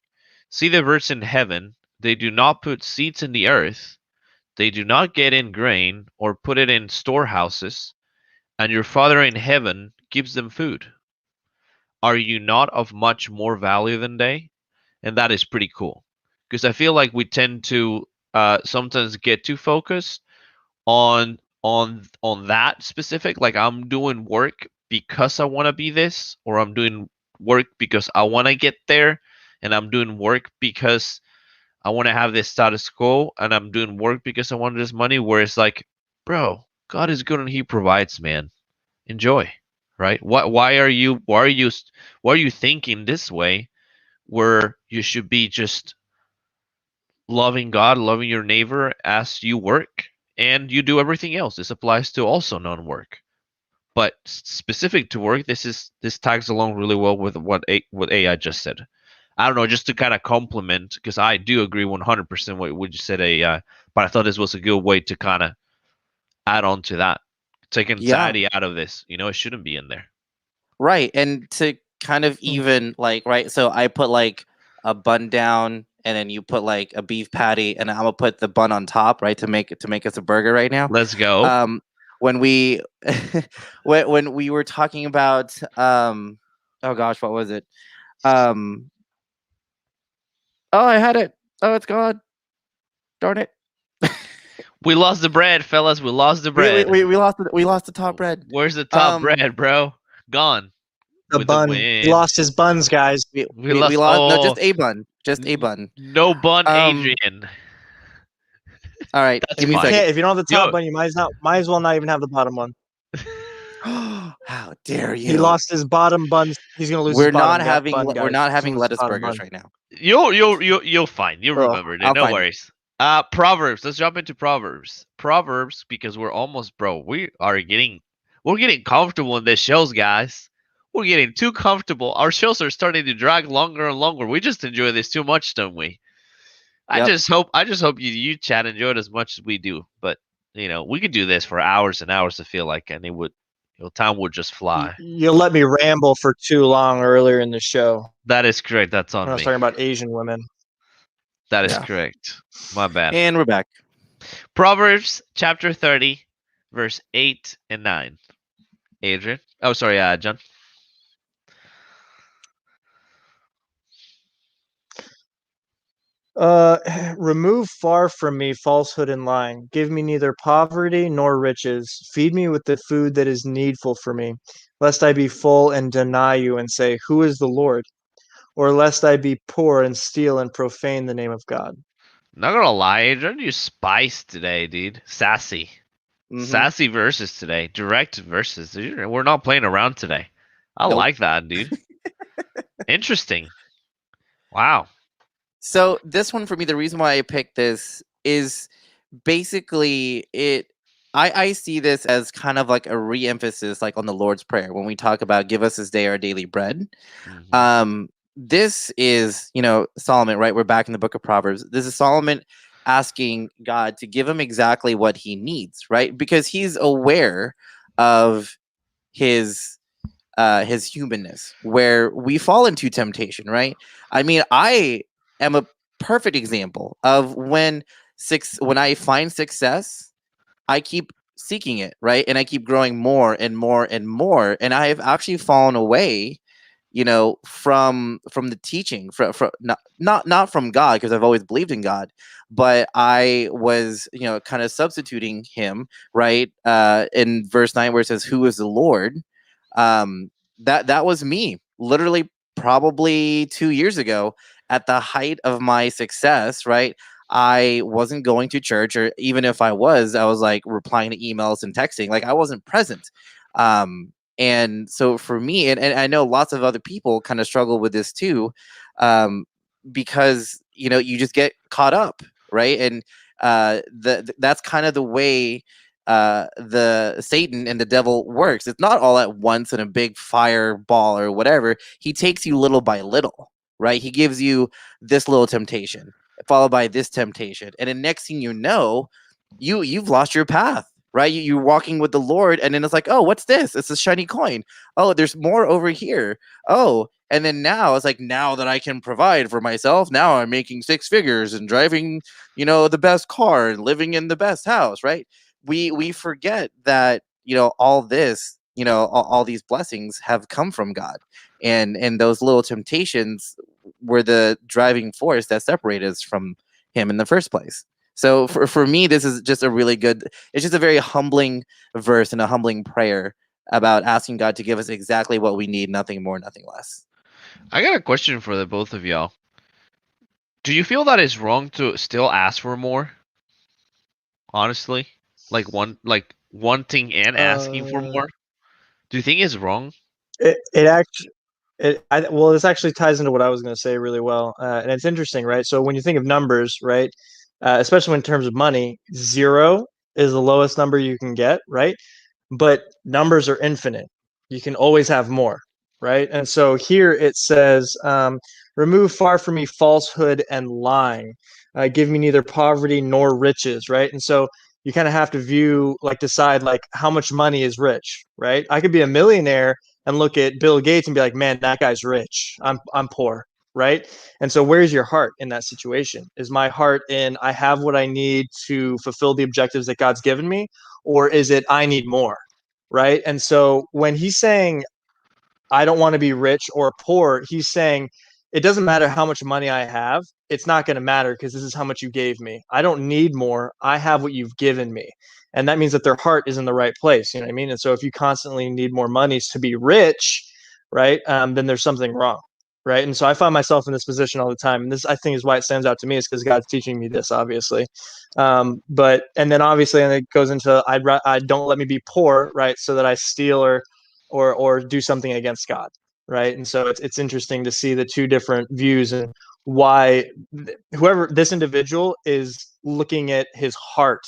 See the birds in heaven, they do not put seeds in the earth, they do not get in grain, or put it in storehouses, and your Father in heaven gives them food. Are you not of much more value than they?" And that is pretty cool, because I feel like we tend to sometimes get too focused on that specific. Like I'm doing work because I want to be this, or I'm doing work because I want to get there, and I'm doing work because I want to have this status quo, and I'm doing work because I want this money. Where it's like, bro, God is good and He provides, man. Enjoy, right? Why are you thinking this way, where you should be just loving God, loving your neighbor as you work, and you do everything else. This applies to also non-work, but specific to work, this tags along really well with what AI just said. I don't know, just to kind of complement, because I do agree 100% what you said, AI, but I thought this was a good way to kind of add on to that. Take Yeah, anxiety out of this. It shouldn't be in there. right. And to kind of even like, right, so I put like a bun down, and then you put like a beef patty, and I'm gonna put the bun on top, right, to make us a burger right now. Let's go. When we when we were talking about oh gosh, what was it? um oh, I had it. Oh, it's gone. Darn it. We lost the bread, fellas. We lost the bread. We lost the top bread. Where's the top um bread, bro? Gone The with the bun. He wind. lost his buns, guys. we Lost. lost, no, Oh, just a bun, just a bun. no bun, um Adrian. all right, That's give If me a you fine. second. can't, if you don't have the top Yo, bun, you might as well not even have the bottom one. How dare you? He lost his bottom buns. He's gonna lose We're his bottom not having bun, guys. we're not He's gonna having lose his lettuce bottom burgers bun. right now. You'll find. You'll Ugh, remember it. I'll No find it. worries. Proverbs. Let's jump into Proverbs. Proverbs, because we're almost, bro. We're getting comfortable in this shows, guys. We're getting too comfortable. Our shows are starting to drag longer and longer. We just enjoy this too much, don't we? I Yep. just hope you chat enjoy it as much as we do. But we could do this for hours and hours. I feel like, and time would just fly. You let me ramble for too long earlier in the show. That is correct. That's on When I was me. talking about Asian women. That is Yeah. correct. My bad. And we're back. Proverbs chapter 30, verse 8 and 9. Adrian. Oh, sorry, John. Remove far from me falsehood and lying. Give me neither poverty nor riches. Feed me with the food that is needful for me, lest I be full and deny you and say, Who is the Lord? Or lest I be poor and steal and profane the name of God. Not gonna lie, Adrian, you spiced today, dude. Sassy. Mhm. Sassy verses today. Direct verses. We're not playing around today. I Nope. like that, dude. Interesting. Wow. So this one for me, the reason why I picked this is basically I see this as kind of like a re-emphasis, like on the Lord's Prayer when we talk about give us this day our daily bread. Mhm. This is, Solomon, right? We're back in the book of Proverbs. This is Solomon asking God to give him exactly what he needs, right? Because he's aware of his humanness, where we fall into temptation, right? I mean, I am a perfect example of when I find success, I keep seeking it, right? And I keep growing more and more and more. And I have actually fallen away, from the teaching, from not from God, because I've always believed in God, but I was, kind of substituting him, right? In verse 9 where it says, "Who is the Lord?" That was me, literally, probably 2 years ago, at the height of my success, right? I wasn't going to church, or even if I was like replying to emails and texting, like I wasn't present. And so for me, and I know lots of other people kind of struggle with this too, um, because you just get caught up, right? And that's kind of the way the Satan and the devil works. It's not all at once in a big fireball or whatever. He takes you little by little, right? He gives you this little temptation, followed by this temptation, and the next thing you know, you've lost your path, right? You're walking with the Lord, and then it's like, oh, what's this? It's a shiny coin. Oh, there's more over here. Oh, and then now it's like, now that I can provide for myself, now I'm making six figures and driving, the best car and living in the best house, right? We forget that all this, all these blessings have come from God, and those little temptations were the driving force that separated us from him in the first place. So for me, this is just a really good, it's just a very humbling verse and a humbling prayer about asking God to give us exactly what we need, nothing more, nothing less. I got a question for the both of y'all. Do you feel that it's wrong to still ask for more? Honestly, like wanting and asking for more. Do you think it's wrong? It actually. Well, this actually ties into what I was going to say really well, and it's interesting, right? So when you think of numbers, right, especially in terms of money, 0 is the lowest number you can get, right? But numbers are infinite. You can always have more, right? And so here it says, "Remove far from me falsehood and lying. Give me neither poverty nor riches," right? And so you kind of have to decide like how much money is rich, right? I could be a millionaire and look at Bill Gates and be like, man, that guy's rich. I'm poor, right? And so where's your heart in that situation? Is my heart in I have what I need to fulfill the objectives that God's given me, or is it I need more, right? And so when he's saying I don't want to be rich or poor, he's saying it doesn't matter how much money I have. It's not going to matter because this is how much you gave me. I don't need more. I have what you've given me. And that means that their heart is in the right place. You know what I mean? And so if you constantly need more money to be rich, right, then there's something wrong. Right. And so I find myself in this position all the time. And this, I think, is why it stands out to me, is because God's teaching me this, obviously. And then obviously, and it goes into I don't let me be poor, right, so that I steal or or do something against God, right? And so it's interesting to see the two different views and why whoever this individual is looking at his heart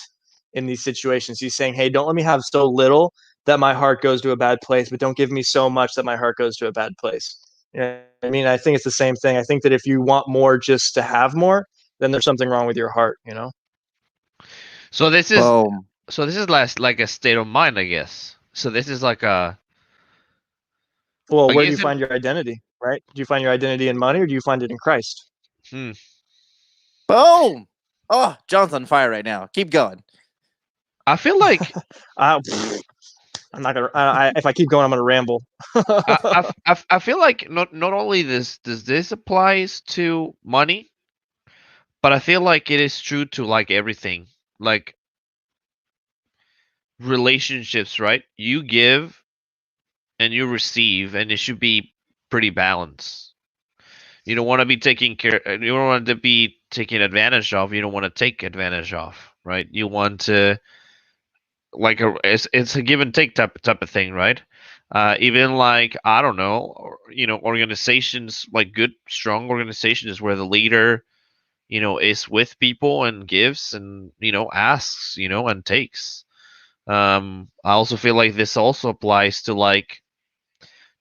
in these situations. He's saying, hey, don't let me have so little that my heart goes to a bad place, but don't give me so much that my heart goes to a bad place. Yeah, I mean, I think it's the same thing. I think that if you want more just to have more, then there's something wrong with your heart, you know? So this is Boom. so this is like a state of mind, I guess. So this is like a Well, I where do you guess it, find your identity, right? Do you find your identity in money or do you find it in Christ? hmm. Boom. Oh, John's on fire right now. Keep going. I feel like I'm not gonna. If I keep going, I'm gonna ramble. I feel like not only this applies to money, but I feel like it is true to like everything, like relationships, right? You give and you receive, and it should be pretty balanced. You don't want to be taking care. You don't want to be taken advantage of. You don't want to take advantage of, right? You want to like it's a give and take type of thing, right? Even like I don't know, organizations like good strong organizations where the leader is with people and gives and asks and takes. I also feel like this also applies to like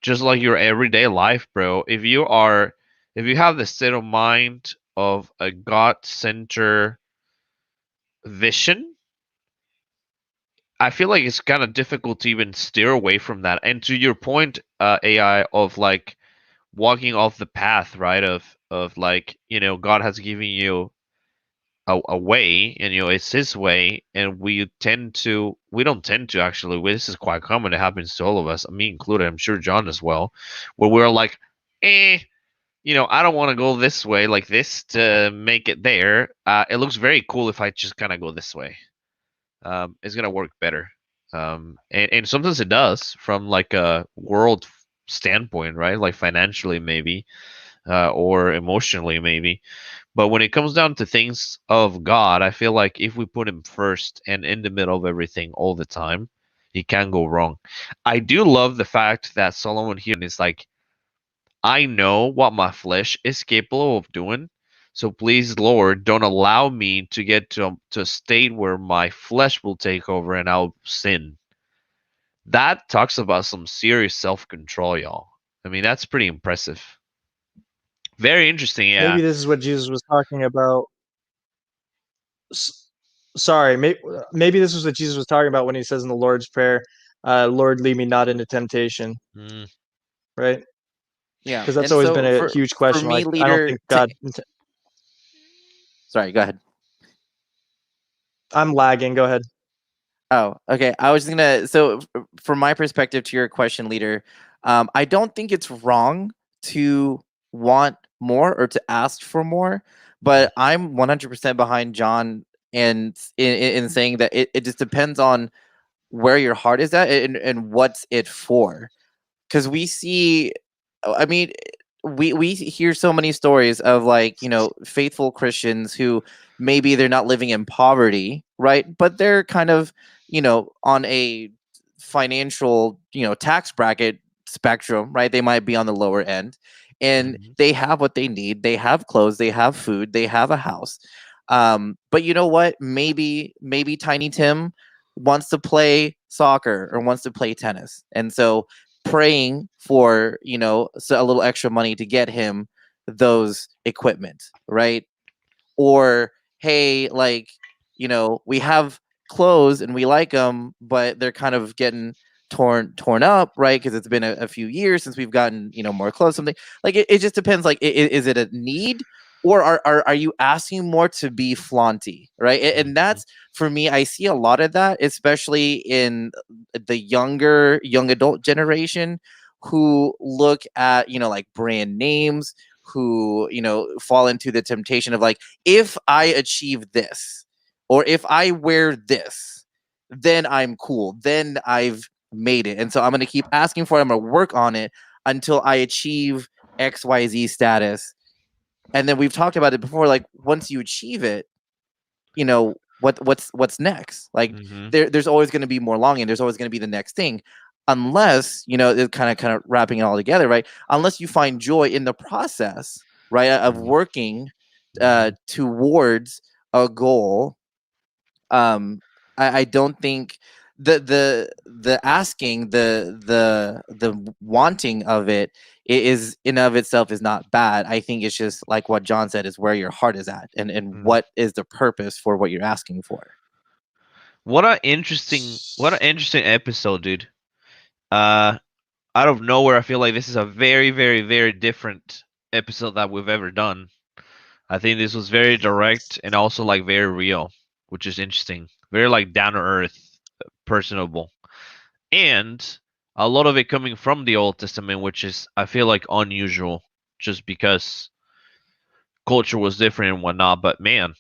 just like your everyday life, bro. If you have the state of mind of a God center vision, I feel like it's kind of difficult to even steer away from that. And to your point, AI, of like walking off the path, right? Of like, God has given you a way, and it's His way, and we don't tend to actually. This is quite common. It happens to all of us, me included. I'm sure John as well, where we're like, I don't want to go this way like this to make it there. It looks very cool if I just kind of go this way. It's gonna work better. And sometimes it does from like a world standpoint, right? Like financially maybe, or emotionally maybe. But when it comes down to things of God, I feel like if we put Him first and in the middle of everything all the time, He can go wrong. I do love the fact that Solomon here is like, I know what my flesh is capable of doing. So please, Lord, don't allow me to get to a state where my flesh will take over and I'll sin. That talks about some serious self control, y'all. I mean, that's pretty impressive. Very interesting, yeah. Maybe this is what Jesus was talking about. Sorry, maybe this is what Jesus was talking about when he says in the Lord's Prayer, "Lord, lead me not into temptation." Mm. Right? Yeah. Because that's And always been so a for huge for question. me, Like, I don't leader, think God. sorry, go ahead. I'm lagging. Go ahead. Oh, okay. I was gonna. So, from my perspective to your question, leader, I don't think it's wrong to want more or to ask for more, but I'm 100% behind John and in saying that it just depends on where your heart is at and what's it for. Because we see, I mean, we hear so many stories of like faithful Christians who maybe they're not living in poverty, right? But they're kind of on a financial tax bracket spectrum, right? They might be on the lower end, and Mhm. they have what they need. They have clothes, they have food, they have a house. But you know what? Maybe Tiny Tim wants to play soccer or wants to play tennis, and so praying for a little extra money to get him those equipment, right? Or hey, like we have clothes and we like them, but they're kind of getting torn up, right? Because it's been a few years since we've gotten more clothes. Something like it just depends. Like, is it a need, or are you asking more to be flaunty, right? And Mhm. that's for me. I see a lot of that, especially in the young adult generation, who look at like brand names, who fall into the temptation of like, if I achieve this, or if I wear this, then I'm cool. Then I've made it. And so I'm going to keep asking for it. I'm going to work on it until I achieve XYZ status. And then we've talked about it before. Like, once you achieve it, what's next? Like, Mhm. there's always going to be more longing. There's always going to be the next thing. unless, it kind of wrapping it all together, right? Unless you find joy in the process, right, of working towards a goal. I don't think the asking, the wanting of it is in of itself is not bad. I think it's just like what John said, is where your heart is at, and what is the purpose for what you're asking for. What an interesting episode, dude. Out of nowhere, I feel like this is a very, very, very different episode that we've ever done. I think this was very direct and also like very real, which is interesting. Very like down to earth, personable, and a lot of it coming from the Old Testament, which is, I feel like, unusual, just because culture was different and whatnot. But man,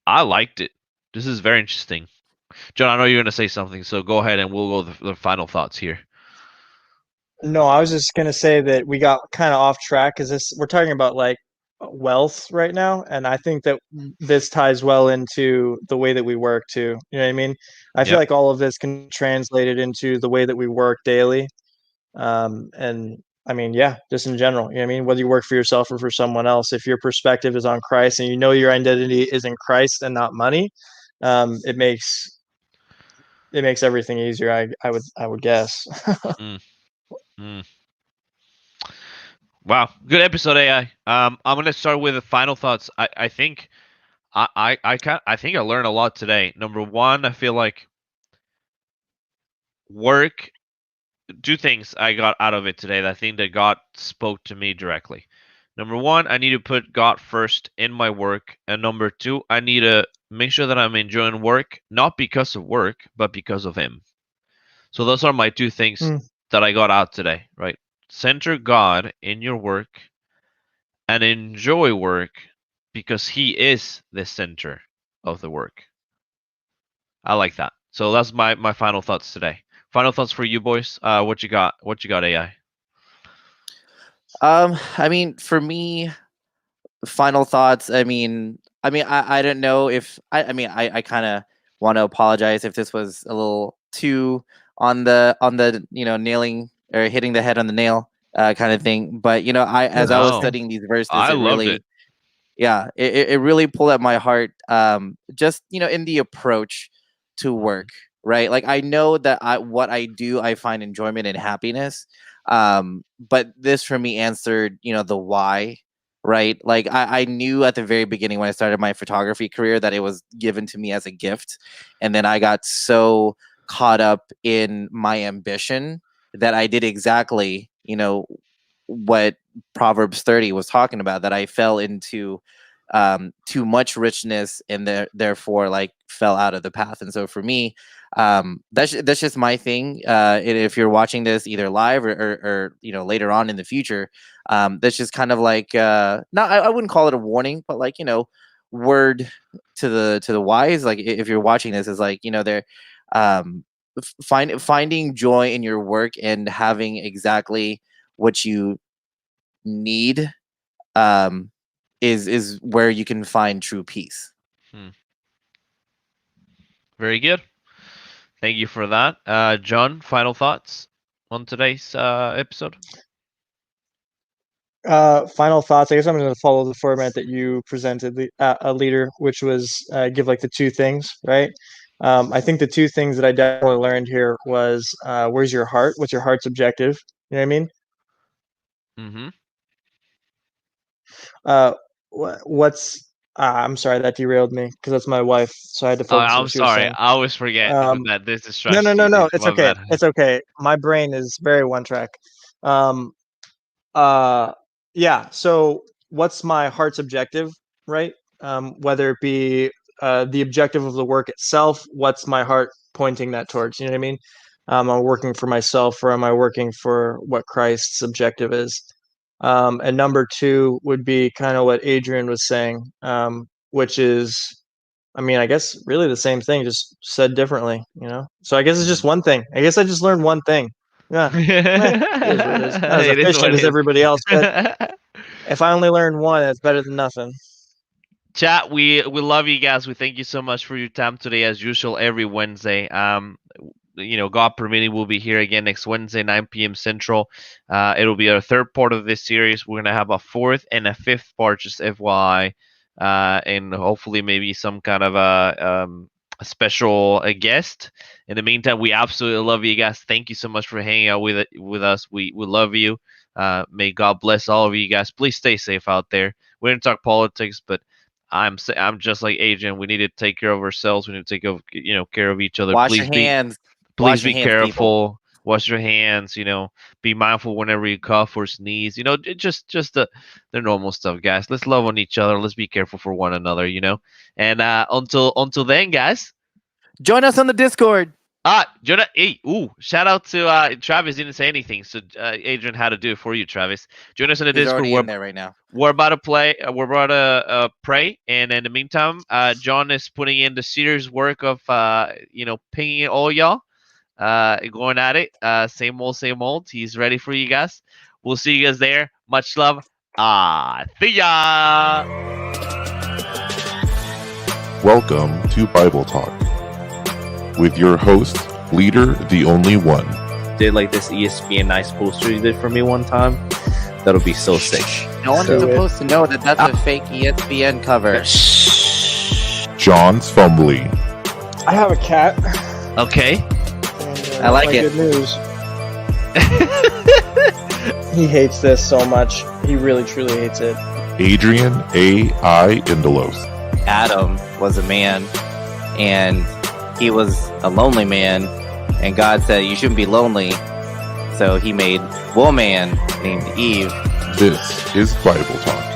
I liked it. This is very interesting. John, I know you're gonna say something, so go ahead and we'll go the final thoughts here. No, I was just gonna say that we got kind of off track because we're talking about like wealth right now, and I think that this ties well into the way that we work too. You know what I mean? I feel Yep. like all of this can be translated into the way that we work daily. And I mean, yeah, just in general, you know what I mean? Whether you work for yourself or for someone else, if your perspective is on Christ and you know your identity is in Christ and not money, it makes everything easier. I would guess. Mm, mm. Wow, good episode, AI. I'm gonna start with the final thoughts. I think I think I learned a lot today. Number one, I feel like work. Two things I got out of it today that I think that God spoke to me directly. Number one, I need to put God first in my work, and number two, I need to make sure that I'm enjoying work, not because of work, but because of Him. So those are my two things Mm. that I got out today. Right, center God in your work, and enjoy work because He is the center of the work. I like that. So that's my final thoughts today. Final thoughts for you boys. What you got? What you got, AI? I mean, for me, final thoughts. I don't know if I kind of want to apologize if this was a little too on the nailing or hitting the head on the nail kind of thing. But as I was No, studying these verses, I it loved it. really, yeah, it really pulled at my heart. Just in the approach to work, right? Like, I know that what I do, I find enjoyment and happiness. But this for me answered the why, right? Like, I knew at the very beginning when I started my photography career that it was given to me as a gift, and then I got so caught up in my ambition that I did exactly what Proverbs 30 was talking about, that I fell into too much richness, and therefore like fell out of the path. And so for me, that's just my thing. If you're watching this either live or later on in the future, that's just kind of like not, I wouldn't call it a warning, but like word to the wise. Like, if you're watching this, is like they're finding joy in your work and having exactly what you need is where you can find true peace. Very good. Thank you for that, John. Final thoughts on today's episode. Final thoughts. I guess I'm going to follow the format that you presented, a leader, which was give like the two things, right? I think the two things that I definitely learned here was where's your heart? What's your heart's objective? You know what I mean? Mm-hmm. What's I'm sorry, that derailed me because that's my wife, so I had to Oh, focus on I'm what she was sorry. saying. I always forget that this distracts No, you, no, dude. it's My okay. bad. It's okay. My brain is very one track. Um, uh, yeah. So, what's my heart's objective, right? Whether it be the objective of the work itself, what's my heart pointing that towards? You know what I mean? Am I working for myself, or am I working for what Christ's objective is? And number two would be kind of what Adrian was saying, which is, I mean, I guess really the same thing, just said differently, you know? So I guess it's just one thing. I guess I just learned one thing. Yeah. It is what it is. Not as It is what efficient it as is. everybody else, but if I only learned one, it's better than nothing. Chat, we love you guys. We thank you so much for your time today, as usual, every Wednesday. God permitting, we'll be here again next Wednesday, 9 p.m. Central. It'll be our third part of this series. We're gonna have a fourth and a fifth part, just FYI, and hopefully maybe some kind of a special guest. In the meantime, we absolutely love you guys. Thank you so much for hanging out with us. We love you. May God bless all of you guys. Please stay safe out there. We didn't talk politics, but I'm just like Adrian. We need to take care of ourselves. We need to take care of each other. Wash Please your hands. Please Wash your be hands, careful. people. Wash your hands. Be mindful whenever you cough or sneeze. Just the normal stuff, guys. Let's love on each other. Let's be careful for one another. And until then, guys. Join us on the Discord. Jonah, shout out to Travis. Didn't say anything, so Adrian had to do it for you, Travis. Join us on the He's Discord. already in there right now. We're about to play. We're about to pray, and in the meantime, John is putting in the serious work of pinging all y'all, going at it. Same old. He's ready for you guys. We'll see you guys there. Much love. See ya. Welcome to Bible Talk with your host, Leader the Only One. Did like this ESPN nice poster you did for me one time. That'll be so sick. No one's So- supposed to know that that's a fake ESPN cover. John's Fumbly. I have a cat. Okay. And, I like my it. Good news. He hates this so much. He really, truly hates it. Adrian A.I. Indelos. Adam was a man, and he was a lonely man, and God said you shouldn't be lonely, so he made woman named Eve. This is Bible Talk.